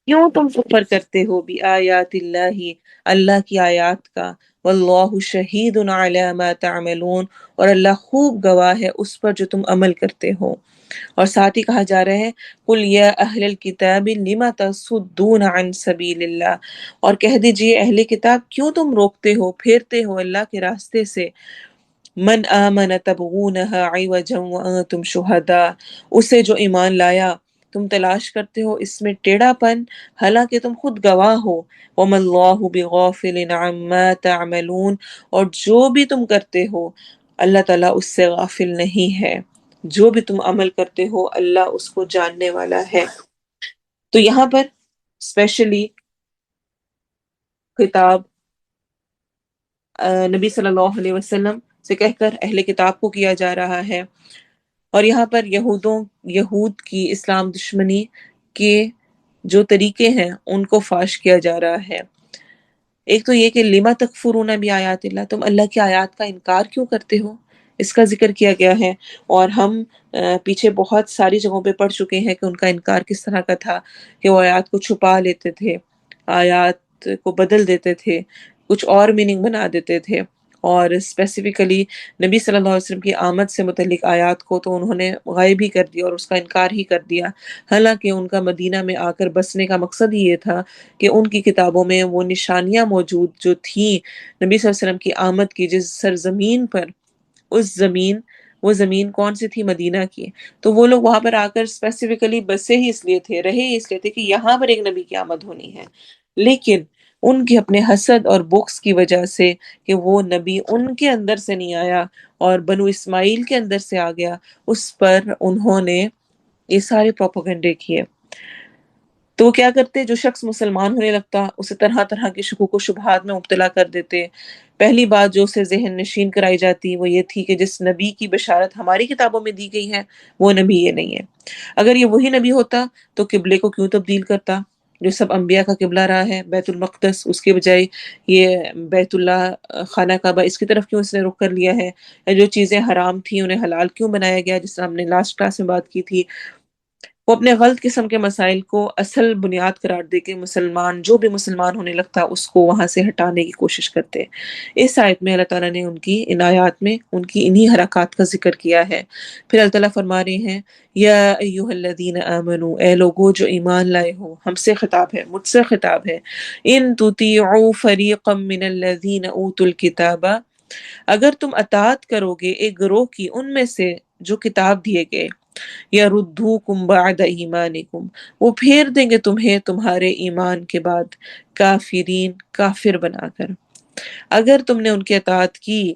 کیوں تم کفر کرتے ہو، بھی آیات اللہ اللہ کی آیات کا، واللہ شہید علی ما تعملون اور اللہ خوب گواہ ہے اس پر جو تم عمل کرتے ہو۔ اور ساتھ ہی کہا جا رہا ہے قل یا اہل الکتاب لما تصدون عن سبیل اللہ، اور کہہ دیجئے اہل کتاب کیوں تم روکتے ہو پھیرتے ہو اللہ کے راستے سے، من آمن تبغونها عوجا وانتم شہداء اسے جو ایمان لایا تم تلاش کرتے ہو اس میں ٹیڑھا پن حالانکہ تم خود گواہ ہو، وما اللہ بغافل عما تعملون اور جو بھی تم کرتے ہو اللہ تعالیٰ اس سے غافل نہیں ہے، جو بھی تم عمل کرتے ہو اللہ اس کو جاننے والا ہے۔ تو یہاں پر اسپیشلی خطاب نبی صلی اللہ علیہ وسلم سے کہہ کر اہل کتاب کو کیا جا رہا ہے، اور یہاں پر یہود کی اسلام دشمنی کے جو طریقے ہیں ان کو فاش کیا جا رہا ہے۔ ایک تو یہ کہ لما تکفرون بھی آیات اللہ، تم اللہ کی آیات کا انکار کیوں کرتے ہو، اس کا ذکر کیا گیا ہے، اور ہم پیچھے بہت ساری جگہوں پہ پڑھ چکے ہیں کہ ان کا انکار کس طرح کا تھا، کہ وہ آیات کو چھپا لیتے تھے، آیات کو بدل دیتے تھے، کچھ اور میننگ بنا دیتے تھے، اور اسپیسیفکلی نبی صلی اللہ علیہ وسلم کی آمد سے متعلق آیات کو تو انہوں نے غائب ہی کر دیا اور اس کا انکار ہی کر دیا، حالانکہ ان کا مدینہ میں آ کر بسنے کا مقصد ہی یہ تھا کہ ان کی کتابوں میں وہ نشانیاں موجود جو تھیں نبی صلی اللہ علیہ وسلم کی آمد کی، جس سرزمین پر، وہ زمین کون سی تھی، مدینہ کی، تو وہ لوگ وہاں پر آ کر اسپیسیفکلی بسے ہی اس لیے تھے، رہے ہی اس لیے تھے کہ یہاں پر ایک نبی کی آمد ہونی ہے، لیکن ان کے اپنے حسد اور بغض کی وجہ سے کہ وہ نبی ان کے اندر سے نہیں آیا اور بنو اسماعیل کے اندر سے آ گیا، اس پر انہوں نے یہ سارے پروپیگنڈے کیے۔ تو وہ کیا کرتے، جو شخص مسلمان ہونے لگتا اسے طرح طرح کے شکوک و شبہات میں مبتلا کر دیتے۔ پہلی بات جو اسے ذہن نشین کرائی جاتی وہ یہ تھی کہ جس نبی کی بشارت ہماری کتابوں میں دی گئی ہے وہ نبی یہ نہیں ہے، اگر یہ وہی نبی ہوتا تو قبلے کو کیوں تبدیل کرتا، جو سب انبیاء کا قبلہ رہا ہے بیت المقدس، اس کے بجائے یہ بیت اللہ خانہ کعبہ اس کی طرف کیوں اس نے رخ کر لیا ہے، یا جو چیزیں حرام تھیں انہیں حلال کیوں بنایا گیا، جس طرح ہم نے لاسٹ کلاس میں بات کی تھی۔ وہ اپنے غلط قسم کے مسائل کو اصل بنیاد قرار دے کے مسلمان، جو بھی مسلمان ہونے لگتا اس کو وہاں سے ہٹانے کی کوشش کرتے۔ اس آیت میں اللہ تعالیٰ نے ان کی ان آیات میں ان کی انہی حرکات کا ذکر کیا ہے۔ پھر اللہ تعالیٰ فرما رہے ہیں یا ایھا الذین آمنو، اے لوگو جو ایمان لائے ہو، ہم سے خطاب ہے، مجھ سے خطاب ہے، ان تطیعوا فریقا من الذین اوتوا الکتاب، اگر تم اطاعت کرو گے ایک گروہ کی ان میں سے جو کتاب دیے گئے، یا ردوکم بعد ایمانکم، وہ پھیر دیں گے تمہیں تمہارے ایمان کے بعد، کافرین، کافر بنا کر۔ اگر تم نے ان کی اطاعت کی،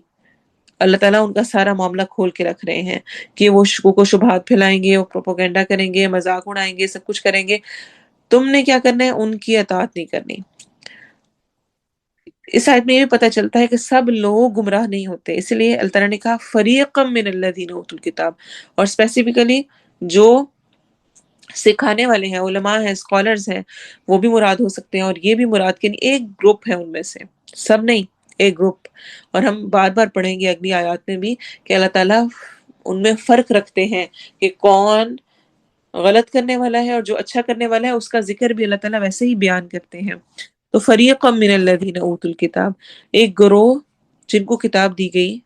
اللہ تعالیٰ ان کا سارا معاملہ کھول کے رکھ رہے ہیں کہ وہ شکوک و شبہات پھیلائیں گے، وہ پروپیگنڈا کریں گے، مذاق اڑائیں گے، سب کچھ کریں گے، تم نے کیا کرنا ہے؟ ان کی اطاعت نہیں کرنی۔ اس آیت میں یہ بھی پتہ چلتا ہے کہ سب لوگ گمراہ نہیں ہوتے، اس لیے اللہ تعالیٰ نے کہا فریقا من الذین اوتوا الکتاب، اور اسپیسیفکلی جو سکھانے والے ہیں، علماء ہیں، اسکالرز ہیں، وہ بھی مراد ہو سکتے ہیں، اور یہ بھی مراد کہ ایک گروپ ہے ان میں سے، سب نہیں، ایک گروپ۔ اور ہم بار بار پڑھیں گے اگلی آیات میں بھی کہ اللہ تعالیٰ ان میں فرق رکھتے ہیں کہ کون غلط کرنے والا ہے اور جو اچھا کرنے والا ہے، اس کا ذکر بھی اللہ تعالیٰ ویسے ہی بیان کرتے ہیں۔ تو فریقا من الذین اوتوا الکتاب، ایک گروہ جن کو کتاب دی گئی،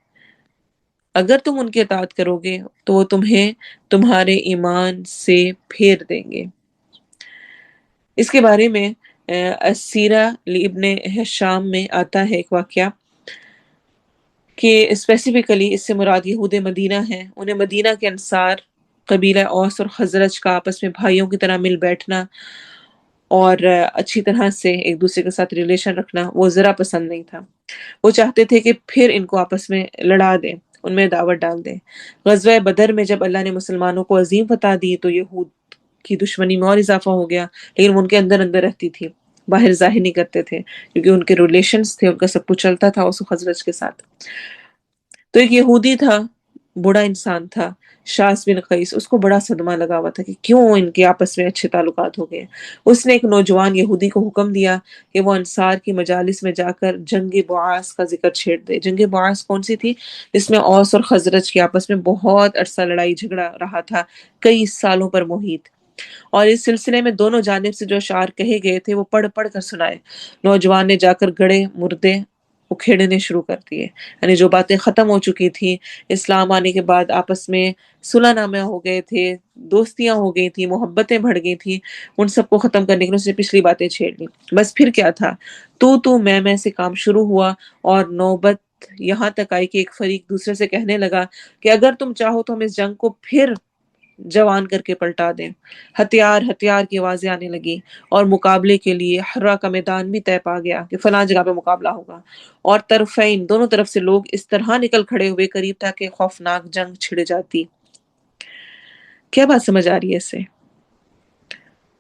اگر تم ان کی اطاعت کرو گے تو وہ تمہیں تمہارے ایمان سے پھیر دیں گے۔ اس کے بارے میں السیرہ لابن ہشام میں آتا ہے ایک واقعہ کہ اسپیسیفکلی اس سے مراد یہود مدینہ ہیں، انہیں مدینہ کے انصار، قبیلہ اوس اور خزرج کا آپس میں بھائیوں کی طرح مل بیٹھنا اور اچھی طرح سے ایک دوسرے کے ساتھ ریلیشن رکھنا وہ ذرا پسند نہیں تھا۔ وہ چاہتے تھے کہ پھر ان کو آپس میں لڑا دیں، ان میں دعوت ڈال دیں۔ غزوہ بدر میں جب اللہ نے مسلمانوں کو عظیم فتح دی تو یہود کی دشمنی میں اور اضافہ ہو گیا، لیکن وہ ان کے اندر اندر رہتی تھی، باہر ظاہر نہیں کرتے تھے، کیونکہ ان کے ریلیشنز تھے، ان کا سب کچھ چلتا تھا اس خزرج کے ساتھ۔ تو ایک یہودی تھا، بڑا انسان تھا، شاس بن قیس، اس کو بڑا صدمہ لگا ہوا تھا کہ کیوں ان کے آپس میں اچھے تعلقات ہو گئے۔ اس نے ایک نوجوان یہودی کو حکم دیا کہ وہ انصار کی مجالس میں جا کر جنگ بعاث کا ذکر چھیڑ دے۔ جنگ بعاث کون سی تھی؟ جس میں اوس اور خزرج کے آپس میں بہت عرصہ لڑائی جھگڑا رہا تھا، کئی سالوں پر محیط، اور اس سلسلے میں دونوں جانب سے جو اشعار کہے گئے تھے وہ پڑھ پڑھ کر سنائے۔ نوجوان نے جا کر گڑے مردے اکھیڑنے شروع کر دیے، یعنی جو باتیں ختم ہو چکی تھیں، اسلام آنے کے بعد آپس میں صلح نامہ ہو گئے تھے، دوستیاں ہو گئی تھیں، محبتیں بڑھ گئی تھیں، ان سب کو ختم کرنے کے لیے اس نے پچھلی باتیں چھیڑ لی۔ بس پھر کیا تھا، تو میں سے کام شروع ہوا، اور نوبت یہاں تک آئی کہ ایک فریق دوسرے سے کہنے لگا کہ اگر تم چاہو تو ہم اس جنگ کو پھر جوان کر کے پلٹا دیں۔ ہتھیار ہتھیار کی آوازیں آنے لگی، اور مقابلے کے لیے حرہ کا میدان بھی طے پا گیا کہ فلاں جگہ پہ مقابلہ ہوگا، اور طرفین، دونوں طرف سے لوگ اس طرح نکل کھڑے ہوئے قریب تھا کہ خوفناک جنگ چھڑ جاتی۔ کیا بات سمجھ آ رہی ہے اس سے؟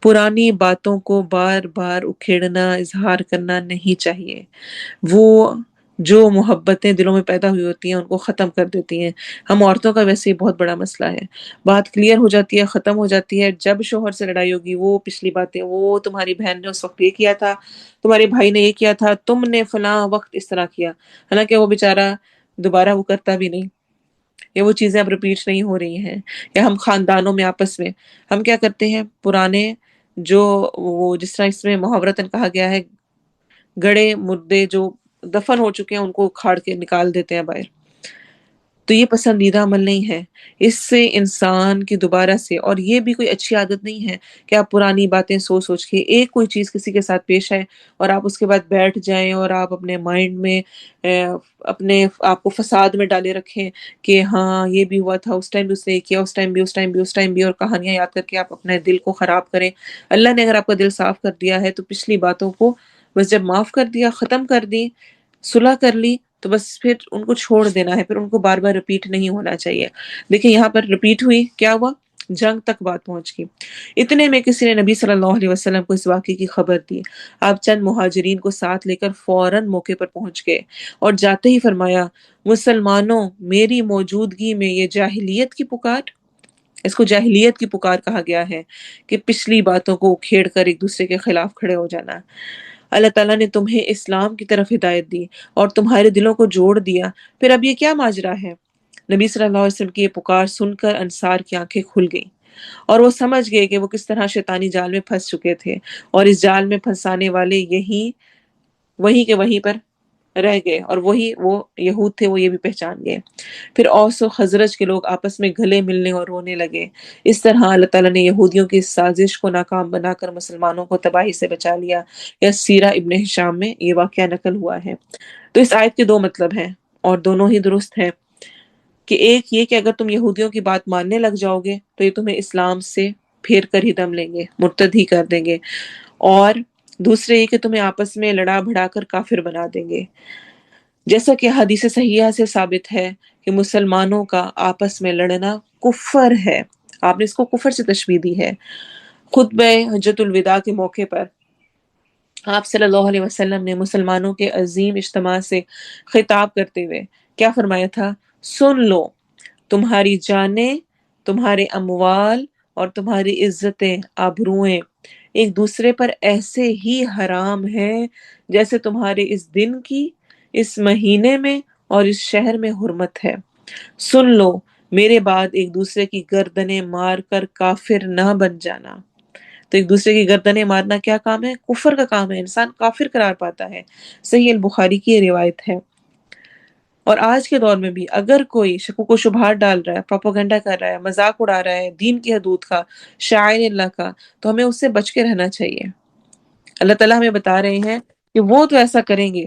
پرانی باتوں کو بار بار اکھیڑنا، اظہار کرنا نہیں چاہیے، وہ جو محبتیں دلوں میں پیدا ہوئی ہوتی ہیں ان کو ختم کر دیتی ہیں۔ ہم عورتوں کا ویسے ہی بہت بڑا مسئلہ ہے، بات کلیئر ہو جاتی ہے، ختم ہو جاتی ہے، جب شوہر سے لڑائی ہوگی وہ پچھلی باتیں، وہ تمہاری بہن نے اس وقت یہ کیا تھا، تمہارے بھائی نے یہ کیا تھا، تم نے فلاں وقت اس طرح کیا، حالانکہ وہ بیچارہ دوبارہ وہ کرتا بھی نہیں، یا وہ چیزیں اب ریپیٹ نہیں ہو رہی ہیں۔ یا ہم خاندانوں میں آپس میں ہم کیا کرتے ہیں، پرانے جو وہ جس طرح اس میں محاورتاً کہا گیا ہے، گڑے مردے جو دفن ہو چکے ہیں ان کو اکھاڑ کے نکال دیتے ہیں باہر، تو یہ پسندیدہ عمل نہیں ہے۔ اس سے انسان کی دوبارہ سے، اور یہ بھی کوئی اچھی عادت نہیں ہے کہ آپ پرانی باتیں سوچ سوچ کے ایک کوئی چیز کسی کے ساتھ پیش آئے اور آپ اس کے بعد بیٹھ جائیں اور آپ اپنے مائنڈ میں اپنے آپ کو فساد میں ڈالے رکھیں کہ ہاں یہ بھی ہوا تھا، اس ٹائم بھی اس نے یہ کیا، اس ٹائم بھی، اس ٹائم بھی، اس ٹائم بھی، اور کہانیاں یاد کر کے آپ اپنے دل کو خراب کریں۔ اللہ نے اگر آپ کا دل صاف کر دیا ہے تو پچھلی باتوں کو بس جب معاف کر دیا، ختم کر دی، صلح کر لی، تو بس پھر ان کو چھوڑ دینا ہے، پھر ان کو بار بار رپیٹ نہیں ہونا چاہیے۔ دیکھیں یہاں پر رپیٹ ہوئی، کیا ہوا؟ جنگ تک بات پہنچ گئی۔ اتنے میں کسی نے نبی صلی اللہ علیہ وسلم کو اس واقعے کی خبر دی۔ آپ چند مہاجرین کو ساتھ لے کر فوراً موقع پر پہنچ گئے، اور جاتے ہی فرمایا، مسلمانوں، میری موجودگی میں یہ جاہلیت کی پکار، اس کو جاہلیت کی پکار کہا گیا ہے کہ پچھلی باتوں کو کھیڑ کر ایک دوسرے کے خلاف کھڑے ہو جانا۔ اللہ تعالیٰ نے تمہیں اسلام کی طرف ہدایت دی اور تمہارے دلوں کو جوڑ دیا، پھر اب یہ کیا ماجرا ہے؟ نبی صلی اللہ علیہ وسلم کی یہ پکار سن کر انصار کی آنکھیں کھل گئیں، اور وہ سمجھ گئے کہ وہ کس طرح شیطانی جال میں پھنس چکے تھے، اور اس جال میں پھنسانے والے وہیں کے وہیں پر رہ گئے، اور وہی وہ یہود تھے، وہ یہ بھی پہچان گئے۔ پھر اوس و خزرج کے لوگ آپس میں گلے ملنے اور رونے لگے۔ اس طرح اللہ تعالیٰ نے یہودیوں کی اس سازش کو ناکام بنا کر مسلمانوں کو تباہی سے بچا لیا۔ یا سیرہ ابن ہشام میں یہ واقعہ نقل ہوا ہے۔ تو اس آیت کے دو مطلب ہیں۔ اور دونوں ہی درست ہیں، کہ ایک یہ کہ اگر تم یہودیوں کی بات ماننے لگ جاؤ گے تو یہ تمہیں اسلام سے پھیر کر ہی دم لیں گے، مرتد ہی کر دیں گے، اور دوسرے یہ کہ تمہیں آپس میں لڑا بھڑا کر کافر بنا دیں گے، جیسا کہ حدیث صحیحہ سے ثابت ہے کہ مسلمانوں کا آپس میں لڑنا کفر ہے۔ آپ نے اس کو کفر سے تشبیہ دی ہے۔ خطبہ حجۃ الوداع کے موقع پر آپ صلی اللہ علیہ وسلم نے مسلمانوں کے عظیم اجتماع سے خطاب کرتے ہوئے کیا فرمایا تھا؟ سن لو، تمہاری جانیں، تمہارے اموال اور تمہاری عزتیں، آبروئیں ایک دوسرے پر ایسے ہی حرام ہیں جیسے تمہارے اس دن کی، اس مہینے میں اور اس شہر میں حرمت ہے۔ سن لو، میرے بعد ایک دوسرے کی گردنیں مار کر کافر نہ بن جانا۔ تو ایک دوسرے کی گردنیں مارنا کیا کام ہے؟ کفر کا کام ہے، انسان کافر قرار پاتا ہے۔ صحیح البخاری کی یہ روایت ہے۔ اور آج کے دور میں بھی اگر کوئی شکوک و شبہات ڈال رہا ہے، پروپیگنڈا کر رہا ہے، مذاق اڑا رہا ہے دین کی حدود کا، شاعر اللہ کا، تو ہمیں اس سے بچ کے رہنا چاہیے۔ اللہ تعالیٰ ہمیں بتا رہے ہیں کہ وہ تو ایسا کریں گے،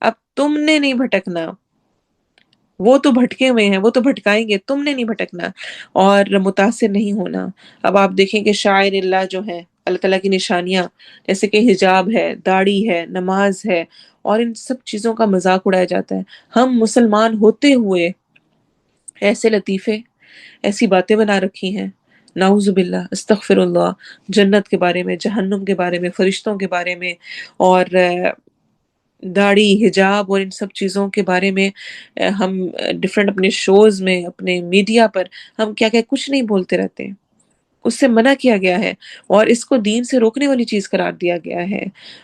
اب تم نے نہیں بھٹکنا، وہ تو بھٹکے ہوئے ہیں، وہ تو بھٹکائیں گے، تم نے نہیں بھٹکنا اور متاثر نہیں ہونا۔ اب آپ دیکھیں کہ شاعر اللہ جو ہیں، اللہ تعالیٰ کی نشانیاں جیسے کہ حجاب ہے، داڑھی ہے، نماز ہے، اور ان سب چیزوں کا مذاق اڑایا جاتا ہے۔ ہم مسلمان ہوتے ہوئے ایسے لطیفے، ایسی باتیں بنا رکھی ہیں، نعوذ باللہ، استغفر اللہ، جنت کے بارے میں، جہنم کے بارے میں، فرشتوں کے بارے میں، اور داڑھی، حجاب اور ان سب چیزوں کے بارے میں ہم ڈفرینٹ اپنے شوز میں، اپنے میڈیا پر ہم کیا کیا کچھ نہیں بولتے رہتے ہیں۔ اس سے منع کیا گیا ہے اور اس کو دین سے روکنے والی چیز قرار دیا گیا ہے۔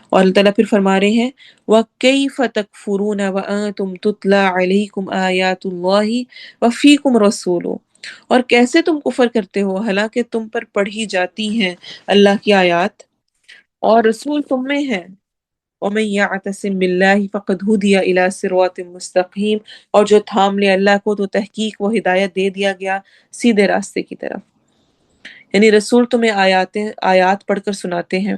اور اللہ تعالیٰ پھر فرما رہے ہیں وَكَيْفَ تَكْفُرُونَ وَأَنْتُمْ تُتْلَى عَلَيْكُمْ آيَاتُ اللَّهِ وَفِيكُمْ رَسُولُهُ، اور کیسے تم کفر کرتے ہو حالانکہ تم پر پڑھی جاتی ہیں اللہ کی آیات اور رسول تم میں ہیں۔ وَمَن يَعْتَصِم بِاللَّهِ فَقَدْ هُدِيَ إِلَى صِرَاطٍ مُسْتَقِيمٍ، اور جو تھام لے اللہ کو تو تحقیق وہ ہدایت دے دیا گیا سیدھے راستے کی طرف۔ یعنی رسول تمہیں آیات پڑھ کر سناتے ہیں،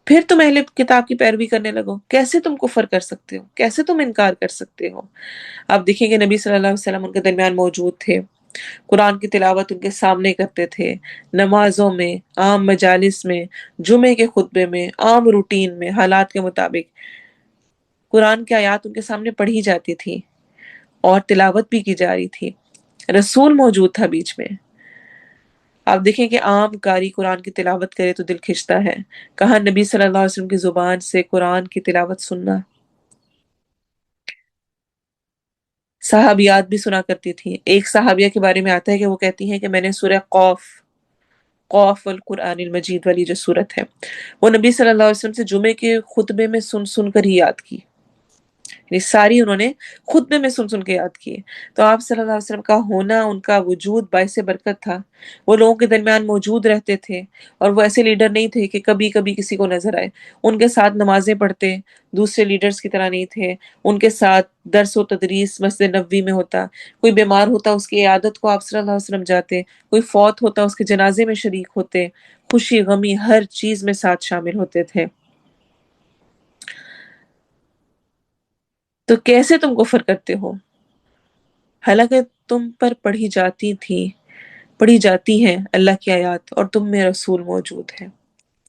پھر تم اہل کتاب کی پیروی کرنے لگو، کیسے تم کفر کر سکتے ہو؟ کیسے تم انکار کر سکتے ہو؟ آپ دیکھیں کہ نبی صلی اللہ علیہ وسلم ان کے درمیان موجود تھے، قرآن کی تلاوت ان کے سامنے کرتے تھے، نمازوں میں، عام مجالس میں، جمعے کے خطبے میں، عام روٹین میں، حالات کے مطابق قرآن کی آیات ان کے سامنے پڑھی جاتی تھی اور تلاوت بھی کی جا رہی تھی، رسول موجود تھا بیچ میں۔ آپ دیکھیں کہ عام قاری قرآن کی تلاوت کرے تو دل کھنچتا ہے، کہاں نبی صلی اللہ علیہ وسلم کی زبان سے قرآن کی تلاوت سننا۔ صحابیات بھی سنا کرتی تھی۔ ایک صحابیہ کے بارے میں آتا ہے کہ وہ کہتی ہیں کہ میں نے سورہ قوف، قوف والقرآن المجید والی جو سورت ہے، وہ نبی صلی اللہ علیہ وسلم سے جمعے کے خطبے میں سن سن کر ہی یاد کی، یعنی ساری انہوں نے خطبے میں سن سن کے یاد کی۔ تو آپ صلی اللہ علیہ وسلم کا ہونا، ان کا وجود باعث برکت تھا، وہ لوگوں کے درمیان موجود رہتے تھے، اور وہ ایسے لیڈر نہیں تھے کہ کبھی کبھی کسی کو نظر آئے، ان کے ساتھ نمازیں پڑھتے، دوسرے لیڈرز کی طرح نہیں تھے، ان کے ساتھ درس و تدریس مسجد نبوی میں ہوتا، کوئی بیمار ہوتا اس کی عیادت کو آپ صلی اللہ علیہ وسلم جاتے، کوئی فوت ہوتا اس کے جنازے میں شریک ہوتے، خوشی غمی ہر چیز میں ساتھ شامل ہوتے تھے۔ تو کیسے تم کفر کرتے ہو حالانکہ تم پر پڑھی جاتی ہیں اللہ کی آیات اور تم میں رسول موجود ہے۔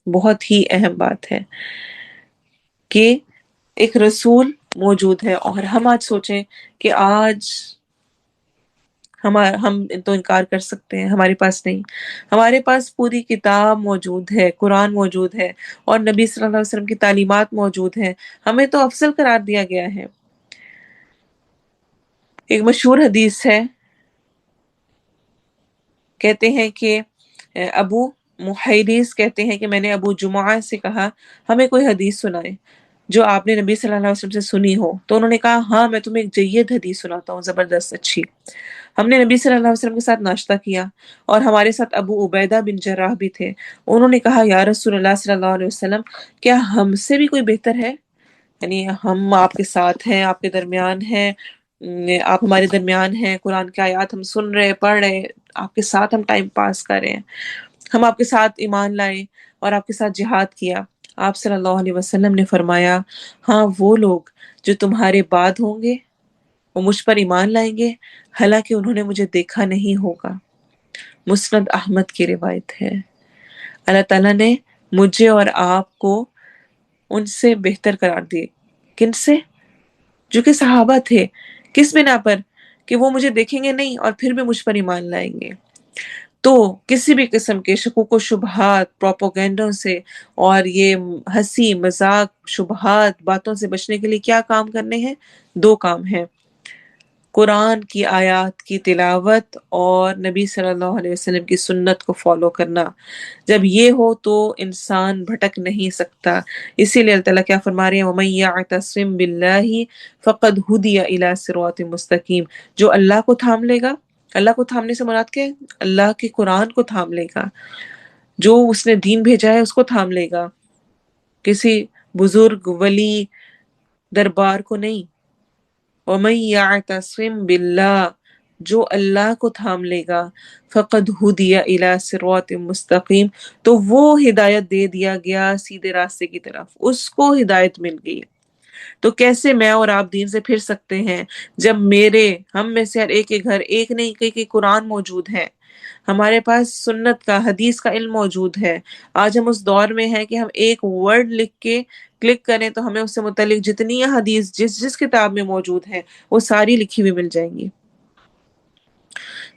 بہت ہی اہم بات ہے کہ ایک رسول موجود ہے، اور ہم آج سوچیں کہ آج ہم تو انکار کر سکتے ہیں، ہمارے پاس نہیں، ہمارے پاس پوری کتاب موجود ہے، قرآن موجود ہے، اور نبی صلی اللہ علیہ وسلم کی تعلیمات موجود ہیں، ہمیں تو افضل قرار دیا گیا ہے۔ ایک مشہور حدیث ہے، کہتے ہیں کہ ابو محیریز کہتے ہیں کہ میں نے ابو جمعہ سے کہا ہمیں کوئی حدیث سنائے جو آپ نے نبی صلی اللہ علیہ وسلم سے سنی ہو، تو انہوں نے کہا ہاں میں تمہیں ایک جید حدیث سناتا ہوں، زبردست اچھی۔ ہم نے نبی صلی اللہ علیہ وسلم کے ساتھ ناشتہ کیا، اور ہمارے ساتھ ابو عبیدہ بن جراح بھی تھے، انہوں نے کہا یا رسول اللہ صلی اللہ علیہ وسلم، کیا ہم سے بھی کوئی بہتر ہے؟ یعنی ہم آپ کے ساتھ ہیں، آپ کے درمیان ہیں، آپ ہمارے درمیان ہیں، قرآن کی آیات ہم سن رہے، پڑھ رہے، آپ کے ساتھ ہم ٹائم پاس کر رہے ہیں، ہم آپ کے ساتھ ایمان لائے اور آپ کے ساتھ جہاد کیا۔ آپ صلی اللہ علیہ وسلم نے فرمایا ہاں وہ لوگ جو تمہارے بعد ہوں گے وہ مجھ پر ایمان لائیں گے حالانکہ انہوں نے مجھے دیکھا نہیں ہوگا۔ مسند احمد کی روایت ہے۔ اللہ تعالیٰ نے مجھے اور آپ کو ان سے بہتر قرار دیے۔ کن سے؟ جو کہ صحابہ تھے۔ کس بنا پر؟ کہ وہ مجھے دیکھیں گے نہیں اور پھر بھی مجھ پر ایمان لائیں گے۔ تو کسی بھی قسم کے شکوک و شبہات، پروپوگینڈوں سے اور یہ ہنسی مذاق شبہات باتوں سے بچنے کے لیے کیا کام کرنے ہیں؟ دو کام ہیں، قرآن کی آیات کی تلاوت اور نبی صلی اللہ علیہ وسلم کی سنت کو فالو کرنا۔ جب یہ ہو تو انسان بھٹک نہیں سکتا۔ اسی لیے اللہ تعالیٰ کیا فرما رہے ہیں، وَمَن يَعْتَصِم بِاللَّهِ فَقَدْ هُدِيَ إِلَىٰ صِرَاطٍ مُسْتَقِيمٍ، جو اللہ کو تھام لے گا، اللہ کو تھامنے سے مراد کیا ہے؟ اللہ کے قرآن کو تھام لے گا، جو اس نے دین بھیجا ہے اس کو تھام لے گا، کسی بزرگ ولی دربار کو نہیں۔ وَمَن يَعْتَصِم بِاللَّهِ، جو اللہ کو تھام لے گا، فَقَدْ هُدِيَ إِلَىٰ صِرَاطٍ مُسْتَقِيمٍ، تو وہ ہدایت دے دیا گیا سیدھے راستے کی طرف، اس کو ہدایت مل گئی۔ تو کیسے میں اور آپ دین سے پھر سکتے ہیں جب ہم میں سے ہر ایک کے گھر ایک نہیں کئی قرآن موجود ہے، ہمارے پاس سنت کا حدیث کا علم موجود ہے۔ آج ہم اس دور میں ہیں کہ ہم ایک ورڈ لکھ کے کلک کریں تو ہمیں اس سے متعلق جتنی حدیث جس کتاب میں موجود ہیں وہ ساری لکھی ہوئی مل جائیں گی،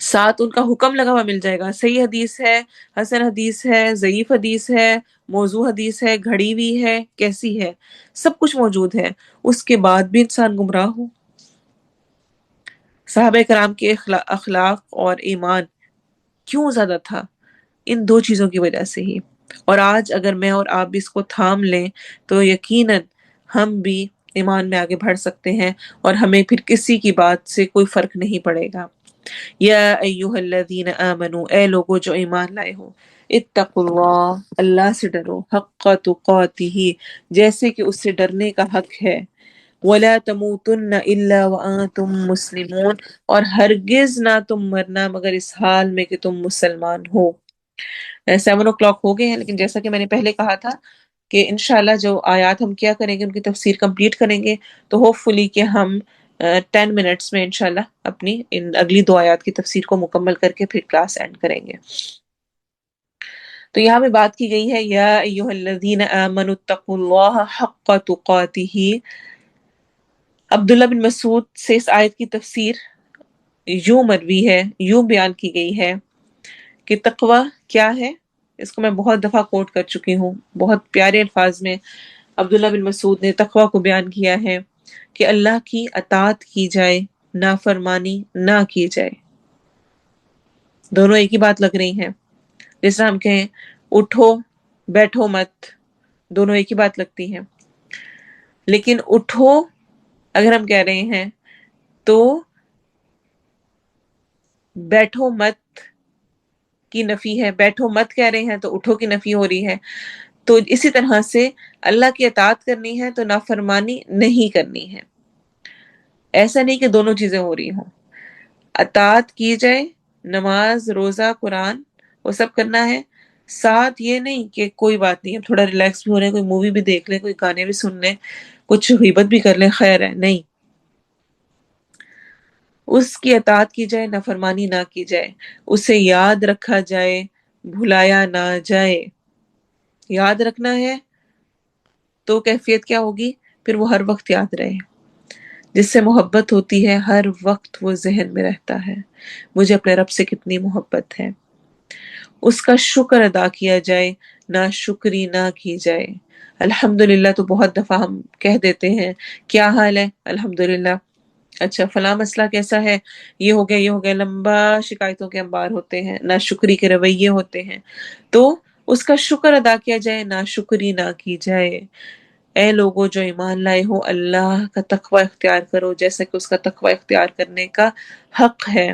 ساتھ ان کا حکم لگا ہوا مل جائے گا، صحیح حدیث ہے، حسن حدیث ہے، ضعیف حدیث ہے، موضوع حدیث ہے، گھڑی ہوئی ہے، کیسی ہے، سب کچھ موجود ہے۔ اس کے بعد بھی انسان گمراہ ہو۔ صحابہ کرام کے اخلاق اور ایمان کیوں زیادہ تھا؟ ان دو چیزوں کی وجہ سے ہی۔ اور آج اگر میں اور آپ بھی اس کو تھام لیں تو یقیناً ہم بھی ایمان میں آگے بڑھ سکتے ہیں اور ہمیں پھر کسی کی بات سے کوئی فرق نہیں پڑے گا۔ یا ایہا الذین آمنو، اے لوگو جو ایمان لائے ہو، اتقوا اللہ، اللہ سے ڈرو، حق تقاتہ، جیسے کہ اس سے ڈرنے کا حق ہے، ولا تموتن الا وانتم مسلمون، اور ہرگز نہ تم مرنا مگر اس حال میں کہ تم مسلمان ہو۔ 7 o'clock ہو گئے ہیں، لیکن جیسا کہ میں نے پہلے کہا تھا کہ انشاءاللہ جو آیات ہم کیا کریں گے ان کی تفسیر کمپلیٹ کریں گے، تو ہوپ فلی کہ ہم 10 منٹس میں انشاءاللہ اپنی ان اگلی 2 آیات کی تفسیر کو مکمل کر کے پھر کلاس اینڈ کریں گے۔ تو یہاں پہ بات کی گئی ہے یا ایھا الذین آمنوا اتقوا اللہ حق تقاتہ۔ عبداللہ بن مسعود سے اس آیت کی تفسیر یوں مروی ہے، یوں بیان کی گئی ہے کہ تقوی کیا ہے، اس کو میں بہت دفعہ کوٹ کر چکی ہوں، بہت پیارے الفاظ میں عبداللہ بن مسعود نے تقوی کو بیان کیا ہے کہ اللہ کی اطاعت کی جائے، نافرمانی نہ کی جائے۔ دونوں ایک ہی بات لگ رہی ہیں، جس طرح ہم کہیں اٹھو بیٹھو مت، دونوں ایک ہی بات لگتی ہیں، لیکن اٹھو اگر ہم کہہ رہے ہیں تو بیٹھو مت کی نفی ہے، بیٹھو مت کہہ رہے ہیں تو اٹھو کی نفی ہو رہی ہے۔ تو اسی طرح سے اللہ کی اطاعت کرنی ہے تو نافرمانی نہیں کرنی ہے۔ ایسا نہیں کہ دونوں چیزیں ہو رہی ہوں، اطاعت کی جائے، نماز روزہ قرآن وہ سب کرنا ہے، ساتھ یہ نہیں کہ کوئی بات نہیں، ہم تھوڑا ریلیکس بھی ہو رہے ہیں، کوئی مووی بھی دیکھ لیں، کوئی گانے بھی سن لیں، کچھ غیبت بھی کر لیں، خیر ہے، نہیں، اس کی اطاعت کی جائے، نافرمانی نہ کی جائے، اسے یاد رکھا جائے، بھلایا نہ جائے۔ یاد رکھنا ہے تو کیفیت کیا ہوگی؟ پھر وہ ہر وقت یاد رہے، جس سے محبت ہوتی ہے ہر وقت وہ ذہن میں رہتا ہے، مجھے اپنے رب سے کتنی محبت ہے، اس کا شکر ادا کیا جائے، نہ شکری نہ کی جائے۔ الحمدللہ تو بہت دفعہ ہم کہہ دیتے ہیں کیا حال ہے، الحمدللہ، اچھا فلاں مسئلہ کیسا ہے، یہ ہو گیا یہ ہو گیا، لمبا شکایتوں کے انبار ہوتے ہیں، نہ شکری کے رویے ہوتے ہیں، تو اس کا شکر ادا کیا جائے، نہ شکری نہ کی جائے۔ اے لوگو جو ایمان لائے ہو، اللہ کا تقوی اختیار کرو جیسا کہ اس کا تقوی اختیار کرنے کا حق ہے۔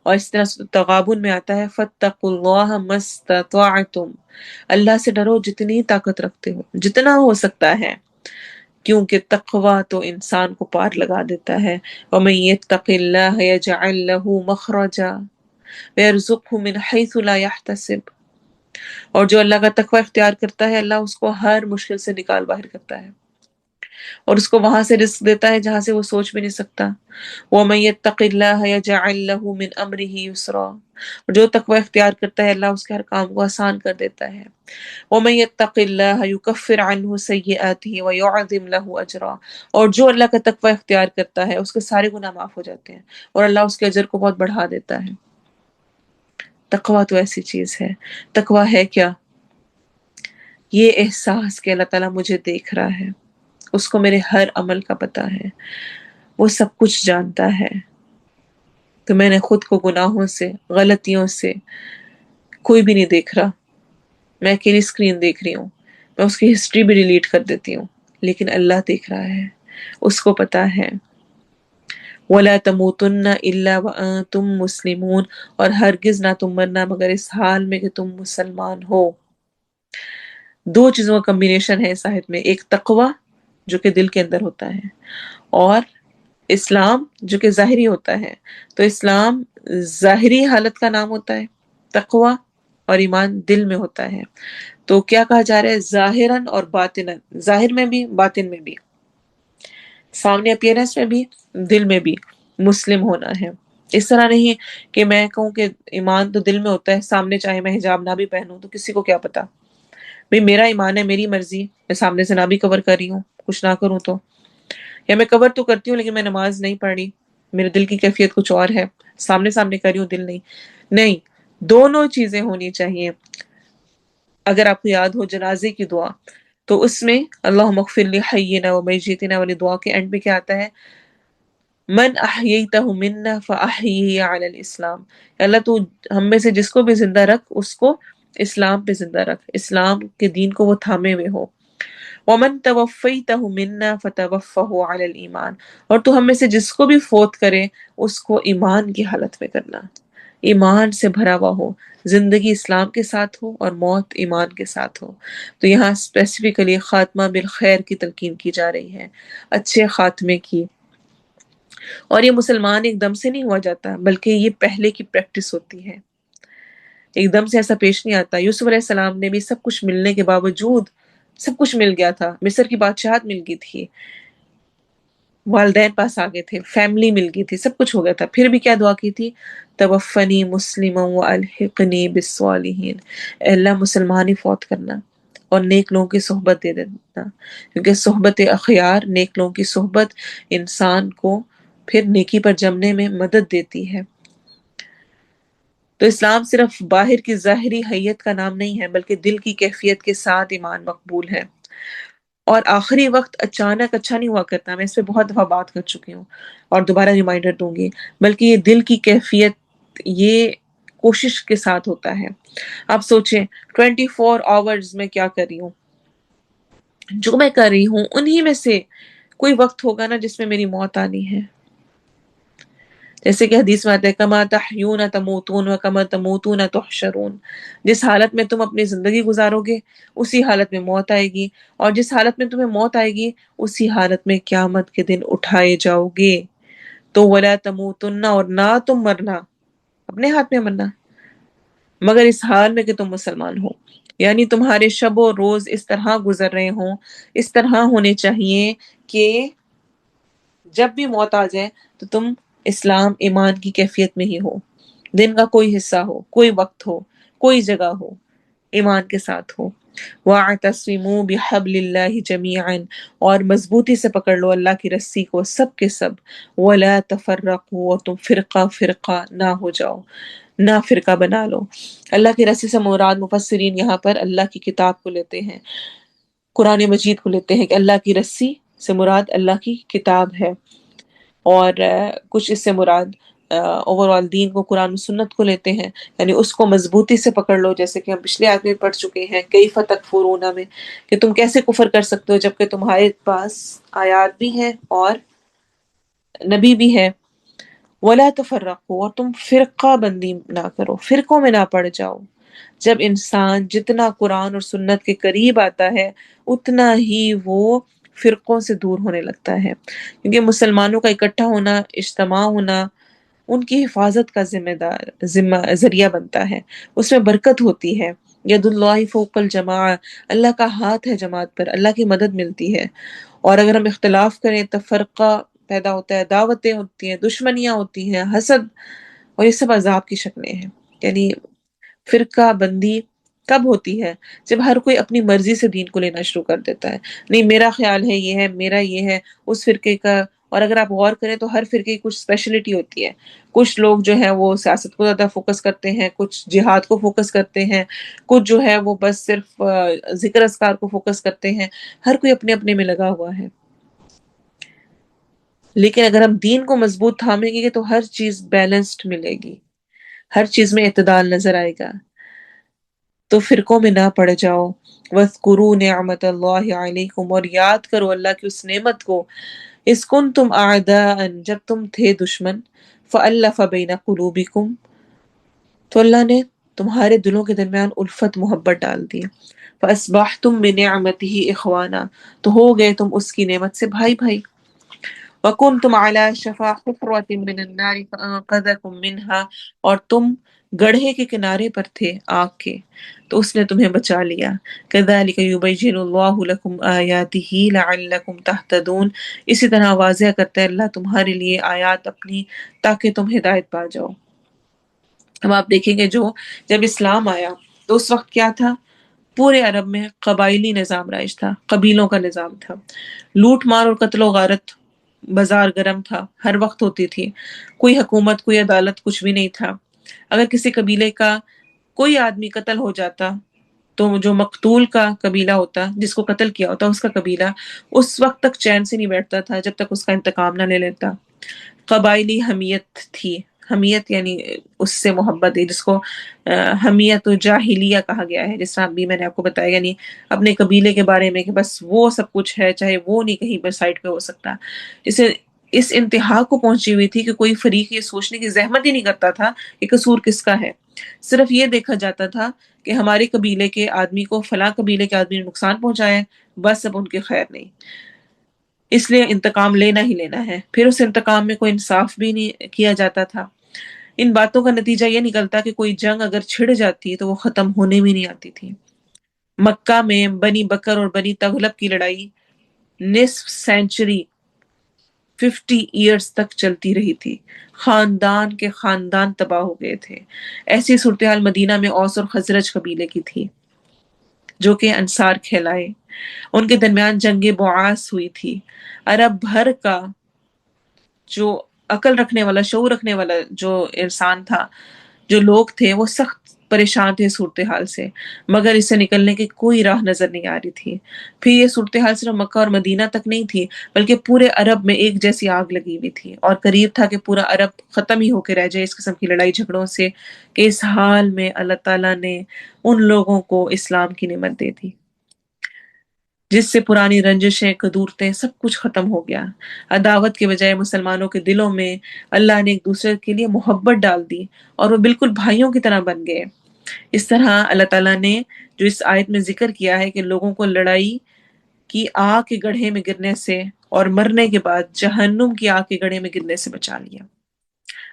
اور اس طرح تغابن میں آتا ہے فَاتَّقُوا اللَّهَ مَا اسْتَطَعْتُمْ، اللہ سے ڈرو جتنی طاقت رکھتے ہو، جتنا ہو سکتا ہے، کیونکہ تقوی تو انسان کو پار لگا دیتا ہے۔ وَمَن يَتَّقِ اللَّهَ يَجْعَل لَّهُ مَخْرَجًا وَيَرْزُقْهُ مِنْ حَيْثُ لَا يَحْتَسِبُ، اور جو اللہ کا تقوی اختیار کرتا ہے اللہ اس کو ہر مشکل سے نکال باہر کرتا ہے۔ اور اس کو وہاں سے رزق دیتا ہے جہاں سے وہ سوچ بھی نہیں سکتا۔ وَمَن يَتَّقِ اللَّهَ يَجْعَل لَّهُ مِنْ أَمْرِهِ يُسْرًا، جو تقوی اختیار کرتا ہے اللہ اس کے ہر کام کو آسان کر دیتا ہے۔ وَمَن يَتَّقِ اللَّهَ يُكَفِّرْ عَنْهُ سَيِّئَاتِهِ وَيُعْظِمْ لَهُ أَجْرًا، اور جو اللہ کا تقوی اختیار کرتا ہے اس کے سارے گناہ معاف ہو جاتے ہیں اور اللہ اس کے اجر کو بہت بڑھا دیتا ہے۔ تقوی تو ایسی چیز ہے۔ تقوی ہے کیا؟ یہ احساس کہ اللہ تعالیٰ مجھے دیکھ رہا ہے، اس کو میرے ہر عمل کا پتہ ہے، وہ سب کچھ جانتا ہے، تو میں نے خود کو گناہوں سے، غلطیوں سے، کوئی بھی نہیں دیکھ رہا، میں اکیلی اسکرین دیکھ رہی ہوں، میں اس کی ہسٹری بھی ڈیلیٹ کر دیتی ہوں، لیکن اللہ دیکھ رہا ہے، اس کو پتہ ہے۔ وَلَا تَمُوتُنَّ إِلَّا وَأَنْتُمْ مُسْلِمُونَ، اور ہرگز نہ تم مرنا مگر اس حال میں کہ تم مسلمان ہو۔ دو چیزوں کا کمبینیشن ہے اس آیت میں، ایک تقوی جو کہ دل کے اندر ہوتا ہے، اور اسلام جو کہ ظاہری ہوتا ہے۔ تو اسلام ظاہری حالت کا نام ہوتا ہے، تقوی اور ایمان دل میں ہوتا ہے۔ تو کیا کہا جا رہا ہے؟ ظاہراً اور باطناً، ظاہر میں بھی باطن میں بھی، سامنے اپیرنس میں بھی دل میں بھی مسلم ہونا ہے۔ اس طرح نہیں کہ میں کہوں کہ ایمان تو دل میں ہوتا ہے، سامنے چاہے میں حجاب نہ بھی پہنوں تو کسی کو کیا پتا، بھئی میرا ایمان ہے، میری مرضی، میں سامنے سے نہ بھی کور کر رہی ہوں، کچھ نہ کروں تو، یا میں کور تو کرتی ہوں لیکن میں نماز نہیں پڑھ رہی، میرے دل کی کیفیت کچھ اور ہے، سامنے سامنے کر رہی ہوں، دل نہیں۔ نہیں، دونوں چیزیں ہونی چاہیے۔ اگر آپ کو یاد ہو جنازے کی دعا، تو اس میں اللہم اغفر لی حینا و میتنا والی دعا کے اینڈ پہ کیا آتا ہے؟ من احییتہ منا فاحیہ علی الاسلام، اللہ تو ہم میں سے جس کو بھی زندہ رکھ اس کو اسلام پہ زندہ رکھ، اسلام کے دین کو وہ تھامے ہوئے ہو۔ ومن توفیتہ منا فتوفہ علی الایمان، اور تو ہم میں سے جس کو بھی فوت کرے اس کو ایمان کی حالت میں کرنا، ایمان سے بھرا ہوا ہو، زندگی اسلام کے ساتھ ہو اور موت ایمان کے ساتھ ہو۔ تو یہاں اسپیسیفکلی خاتمہ بالخیر کی تلقین کی جا رہی ہے، اچھے خاتمے کی۔ اور یہ مسلمان ایک دم سے نہیں ہوا جاتا، بلکہ یہ پہلے کی پریکٹس ہوتی ہے، ایک دم سے ایسا پیش نہیں آتا۔ یوسف علیہ السلام نے بھی سب کچھ ملنے کے باوجود، سب کچھ مل گیا تھا، مصر کی بادشاہت مل گئی تھی، والدین پاس آ گئے تھے، فیملی مل گئی تھی، سب کچھ ہو گیا تھا، پھر بھی کیا دعا کی تھی؟ توفنی مسلما والحقنی بالصالحین، اے اللہ مسلمان ہی فوت کرنا اور نیک لوگوں کی صحبت دے دینا، کیونکہ صحبت اخیار، نیک لوگوں کی صحبت انسان کو پھر نیکی پر جمنے میں مدد دیتی ہے۔ تو اسلام صرف باہر کی ظاہری حیت کا نام نہیں ہے، بلکہ دل کی کیفیت کے ساتھ ایمان مقبول ہے۔ اور آخری وقت اچانک اچھا نہیں ہوا کرتا، میں اس پہ بہت دفعہ بات کر چکی ہوں اور دوبارہ ریمائنڈر دوں گی، بلکہ یہ دل کی کیفیت، یہ کوشش کے ساتھ ہوتا ہے۔ آپ سوچیں 24 آورز میں کیا کر رہی ہوں، جو میں کر رہی ہوں انہی میں سے کوئی وقت ہوگا نا جس میں میری موت آنی ہے، جیسے کہ حدیث میں آتا ہے کما تحیون تموتون و کما تموتون تحشرون، جس حالت میں تم اپنی زندگی گزارو گے اسی حالت میں موت آئے گی، اور جس حالت میں تمہیں موت آئے گی اسی حالت میں قیامت کے دن اٹھائے جاؤ گے۔ تو ولا تموتن، اور نہ تم مرنا، اپنے ہاتھ میں مرنا، مگر اس حال میں کہ تم مسلمان ہو، یعنی تمہارے شب و روز اس طرح گزر رہے ہوں، اس طرح ہونے چاہیے کہ جب بھی موت آ جائے تو تم اسلام ایمان کی کیفیت میں ہی ہو، دن کا کوئی حصہ ہو، کوئی وقت ہو، کوئی جگہ ہو، ایمان کے ساتھ ہو۔ وَاعْتَصِمُوا بِحَبْلِ اللَّهِ جَمِيعًا، اور مضبوطی سے پکڑ لو اللہ کی رسی کو سب کے سب، وَلَا تَفَرَّقُوا، اور تم فرقہ فرقہ نہ ہو جاؤ، نہ فرقہ بنا لو۔ اللہ کی رسی سے مراد مفسرین یہاں پر اللہ کی کتاب کو لیتے ہیں، قرآن مجید کو لیتے ہیں کہ اللہ کی رسی سے مراد اللہ کی کتاب ہے، اور کچھ اس سے مراد اوور آل دین کو، قرآن و سنت کو لیتے ہیں، یعنی اس کو مضبوطی سے پکڑ لو، جیسے کہ ہم پچھلے آیت میں پڑھ چکے ہیں کیف تکفرون میں، کہ تم کیسے کفر کر سکتے ہو جبکہ تمہارے پاس آیات بھی ہیں اور نبی بھی ہے۔ ولا تفرقوا، اور تم فرقہ بندی نہ کرو، فرقوں میں نہ پڑ جاؤ۔ جب انسان جتنا قرآن اور سنت کے قریب آتا ہے اتنا ہی وہ فرقوں سے دور ہونے لگتا ہے، کیونکہ مسلمانوں کا اکٹھا ہونا، اجتماع ہونا ان کی حفاظت کا ذریعہ بنتا ہے، اس میں برکت ہوتی ہے۔ ید اللہ فوق الجماع، اللہ کا ہاتھ ہے جماعت پر، اللہ کی مدد ملتی ہے۔ اور اگر ہم اختلاف کریں تو فرقہ پیدا ہوتا ہے، دعوتیں ہوتی ہیں، دشمنیاں ہوتی ہیں، حسد، اور یہ سب عذاب کی شکلیں ہیں۔ یعنی فرقہ بندی کب ہوتی ہے؟ جب ہر کوئی اپنی مرضی سے دین کو لینا شروع کر دیتا ہے، نہیں میرا خیال ہے یہ ہے، میرا یہ ہے، اس فرقے کا۔ اور اگر آپ غور کریں تو ہر فرقے کی کچھ اسپیشلٹی ہوتی ہے۔ کچھ لوگ جو ہیں وہ سیاست کو زیادہ فوکس کرتے ہیں، کچھ جہاد کو فوکس کرتے ہیں، کچھ جو ہے وہ بس صرف ذکر اذکار کو فوکس کرتے ہیں۔ ہر کوئی اپنے اپنے میں لگا ہوا ہے۔ لیکن اگر ہم دین کو مضبوط تھامیں گے تو ہر چیز بیلنسڈ ملے گی، ہر چیز میں اعتدال نظر آئے گا۔ تو فرقوں میں نہ پڑ جاؤ۔ وَاذْكُرُوا نِعْمَتَ اللَّهِ عَلَيْكُمْ، اور یاد کرو اللہ کی اس نعمت کو، اِذْ كُنْتُمْ أَعْدَاءً، جب تم تھے دشمن، فَأَلَّفَ بَيْنَ قُلُوبِكُمْ، تو اللہ نے تمہارے دلوں کے درمیان الفت محبت ڈال دی۔ فَأَصْبَحْتُمْ بِنِعْمَتِهِ إِخْوَانًا، تو ہو گئے تم اس کی نعمت سے بھائی بھائی۔ وَكُنْتُمْ عَلَى شَفَا حُفْرَةٍ مِّنَ النَّارِ فَأَنقَذَكُم مِّنْهَا، اور تم گڑھے کے کنارے پر تھے آگ کے، تو اس نے تمہیں بچا لیا۔ كَذَلِكَ يُبَيِّنُ اللَّهُ لَكُمْ آيَاتِهِ لَعَلَّكُمْ تَهْتَدُونَ، اسی طرح واضح کرتا ہے اللہ تمہارے لیے آیات اپنی تاکہ تم ہدایت پا جاؤ۔ اب آپ دیکھیں گے جب اسلام آیا تو اس وقت کیا تھا؟ پورے عرب میں قبائلی نظام رائج تھا، قبیلوں کا نظام تھا، لوٹ مار اور قتل و غارت، بازار گرم تھا، ہر وقت ہوتی تھی، کوئی حکومت، کوئی عدالت، کچھ بھی نہیں تھا۔ اگر کسی قبیلے کا کوئی آدمی قتل ہو جاتا تو جو مقتول کا قبیلہ ہوتا، جس کو قتل کیا ہوتا، اس کا قبیلہ اس وقت تک چین سے نہیں بیٹھتا تھا جب تک اس کا انتقام نہ لے لیتا۔ قبائلی حمیت تھی، حمیت یعنی اس سے محبت ہے، جس کو حمیت و جاہلیہ کہا گیا ہے، جس طرح بھی میں نے آپ کو بتایا، یعنی اپنے قبیلے کے بارے میں کہ بس وہ سب کچھ ہے، چاہے وہ نہیں کہیں پر سائڈ پہ ہو سکتا۔ اسے اس انتہا کو پہنچی ہوئی تھی کہ کوئی فریق یہ سوچنے کی زحمت ہی نہیں کرتا تھا کہ قصور کس کا ہے۔ صرف یہ دیکھا جاتا تھا کہ ہمارے قبیلے کے آدمی کو فلاں قبیلے کے آدمی نے نقصان پہنچایا ہے، بس اب ان کی خیر نہیں، اس لیے انتقام لینا ہی لینا ہے۔ پھر اس انتقام میں کوئی انصاف بھی نہیں کیا جاتا تھا۔ ان باتوں کا نتیجہ یہ نکلتا کہ کوئی جنگ اگر چھڑ جاتی تو وہ ختم ہونے بھی نہیں آتی تھی۔ مکہ میں بنی بکر اور بنی تغلب کی لڑائی نصف سینچری 50 ایئرز تک چلتی رہی تھی، خاندان کے خاندان تباہ ہو گئے تھے۔ ایسی صورتحال مدینہ میں اوس اور خزرج قبیلے کی تھی جو کہ انصار کہلائے، ان کے درمیان جنگ بعاث ہوئی تھی۔ عرب بھر کا جو عقل رکھنے والا، شعور رکھنے والا جو انسان تھا، جو لوگ تھے، وہ سخت پریشان تھے صورتحال سے، مگر اس سے نکلنے کی کوئی راہ نظر نہیں آ رہی تھی۔ پھر یہ صورتحال صرف مکہ اور مدینہ تک نہیں تھی، بلکہ پورے عرب میں ایک جیسی آگ لگی ہوئی تھی، اور قریب تھا کہ پورا عرب ختم ہی ہو کے رہ جائے اس قسم کی لڑائی جھگڑوں سے، کہ اس حال میں اللہ تعالیٰ نے ان لوگوں کو اسلام کی نعمت دے دی، جس سے پرانی رنجشیں، قدورتیں، سب کچھ ختم ہو گیا۔ عداوت کے بجائے مسلمانوں کے دلوں میں اللہ نے ایک دوسرے کے لیے محبت ڈال دی اور وہ بالکل بھائیوں کی طرح بن گئے۔ اس طرح اللہ تعالیٰ نے جو اس آیت میں ذکر کیا ہے کہ لوگوں کو لڑائی کی آگ کے گڑھے میں گرنے سے اور مرنے کے بعد جہنم کی آگ کے گڑھے میں گرنے سے بچا لیا،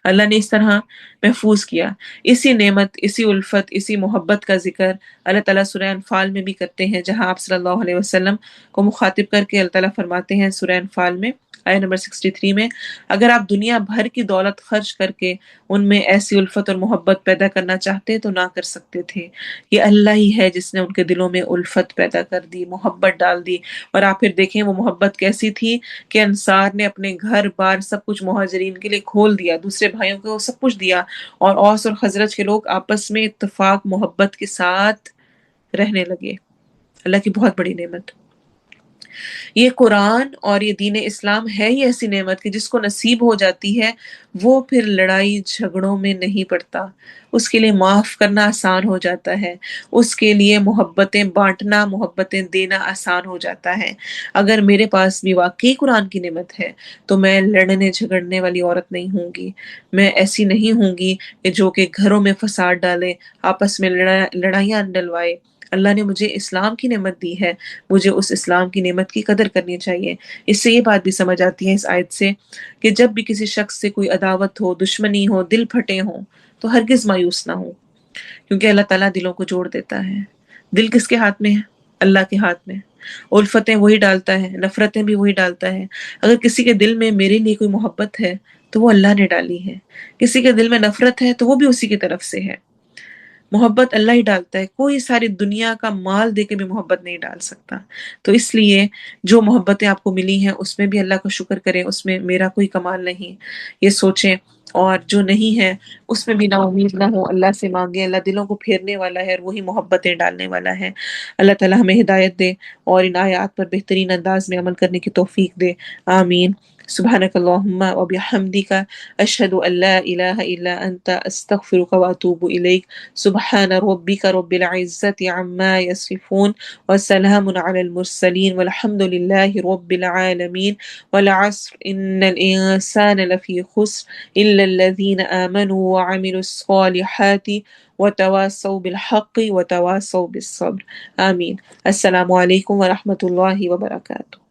اللہ نے اس طرح محفوظ کیا۔ اسی نعمت، اسی الفت، اسی محبت کا ذکر اللہ تعالیٰ سورہ انفال میں بھی کرتے ہیں، جہاں آپ صلی اللہ علیہ وسلم کو مخاطب کر کے اللہ تعالیٰ فرماتے ہیں سورہ انفال میں آیت نمبر 63 میں، اگر آپ دنیا بھر کی دولت خرچ کر کے ان میں ایسی الفت اور محبت پیدا کرنا چاہتے تو نہ کر سکتے تھے۔ یہ اللہ ہی ہے جس نے ان کے دلوں میں الفت پیدا کر دی، محبت ڈال دی۔ اور آپ پھر دیکھیں وہ محبت کیسی تھی کہ انصار نے اپنے گھر بار سب کچھ مہاجرین کے لیے کھول دیا، دوسرے بھائیوں کو سب کچھ دیا، اور اوس اور خزرج کے لوگ آپس میں اتفاق محبت کے ساتھ رہنے لگے۔ اللہ کی بہت بڑی نعمت۔ یہ قرآن اور یہ دین اسلام ہے ہی ایسی نعمت کہ جس کو نصیب ہو جاتی ہے وہ پھر لڑائی جھگڑوں میں نہیں پڑتا، اس کے لیے معاف کرنا آسان ہو جاتا ہے، اس کے لیے محبتیں بانٹنا، محبتیں دینا آسان ہو جاتا ہے۔ اگر میرے پاس بھی واقعی قرآن کی نعمت ہے تو میں لڑنے جھگڑنے والی عورت نہیں ہوں گی، میں ایسی نہیں ہوں گی کہ جو کہ گھروں میں فساد ڈالے، آپس میں لڑائیاں ڈلوائے۔ اللہ نے مجھے اسلام کی نعمت دی ہے، مجھے اس اسلام کی نعمت کی قدر کرنی چاہیے۔ اس سے یہ بات بھی سمجھ آتی ہے اس آیت سے کہ جب بھی کسی شخص سے کوئی عداوت ہو، دشمنی ہو، دل پھٹے ہوں، تو ہرگز مایوس نہ ہو، کیونکہ اللہ تعالیٰ دلوں کو جوڑ دیتا ہے۔ دل کس کے ہاتھ میں ہے؟ اللہ کے ہاتھ میں۔ الفتیں وہی ڈالتا ہے، نفرتیں بھی وہی ڈالتا ہے۔ اگر کسی کے دل میں میرے لیے کوئی محبت ہے تو وہ اللہ نے ڈالی ہے، کسی کے دل میں نفرت ہے تو وہ بھی اسی کی طرف سے ہے۔ محبت اللہ ہی ڈالتا ہے، کوئی ساری دنیا کا مال دے کے بھی محبت نہیں ڈال سکتا۔ تو اس لیے جو محبتیں آپ کو ملی ہیں اس میں بھی اللہ کا شکر کریں، اس میں میرا کوئی کمال نہیں، یہ سوچیں۔ اور جو نہیں ہے اس میں بھی نا امید نہ ہو، اللہ سے مانگیں، اللہ دلوں کو پھیرنے والا ہے اور وہی محبتیں ڈالنے والا ہے۔ اللہ تعالی ہمیں ہدایت دے اور ان آیات پر بہترین انداز میں عمل کرنے کی توفیق دے، آمین۔ سبحانک اللہم و بحمدک، اشہد ان لا الہ الا انت، استغفرک و اتوب الیک۔ سبحان ربک رب العزة عما يصفون وسلام على المرسلين والحمد لله رب العالمين۔ والعصر ان الانسان لفی خسر الا الذين آمنوا وعملوا الصالحات وتواصوا بالحق وتواصوا بالصبر، آمین۔ السلام علیکم ورحمۃ اللہ وبرکاتہ۔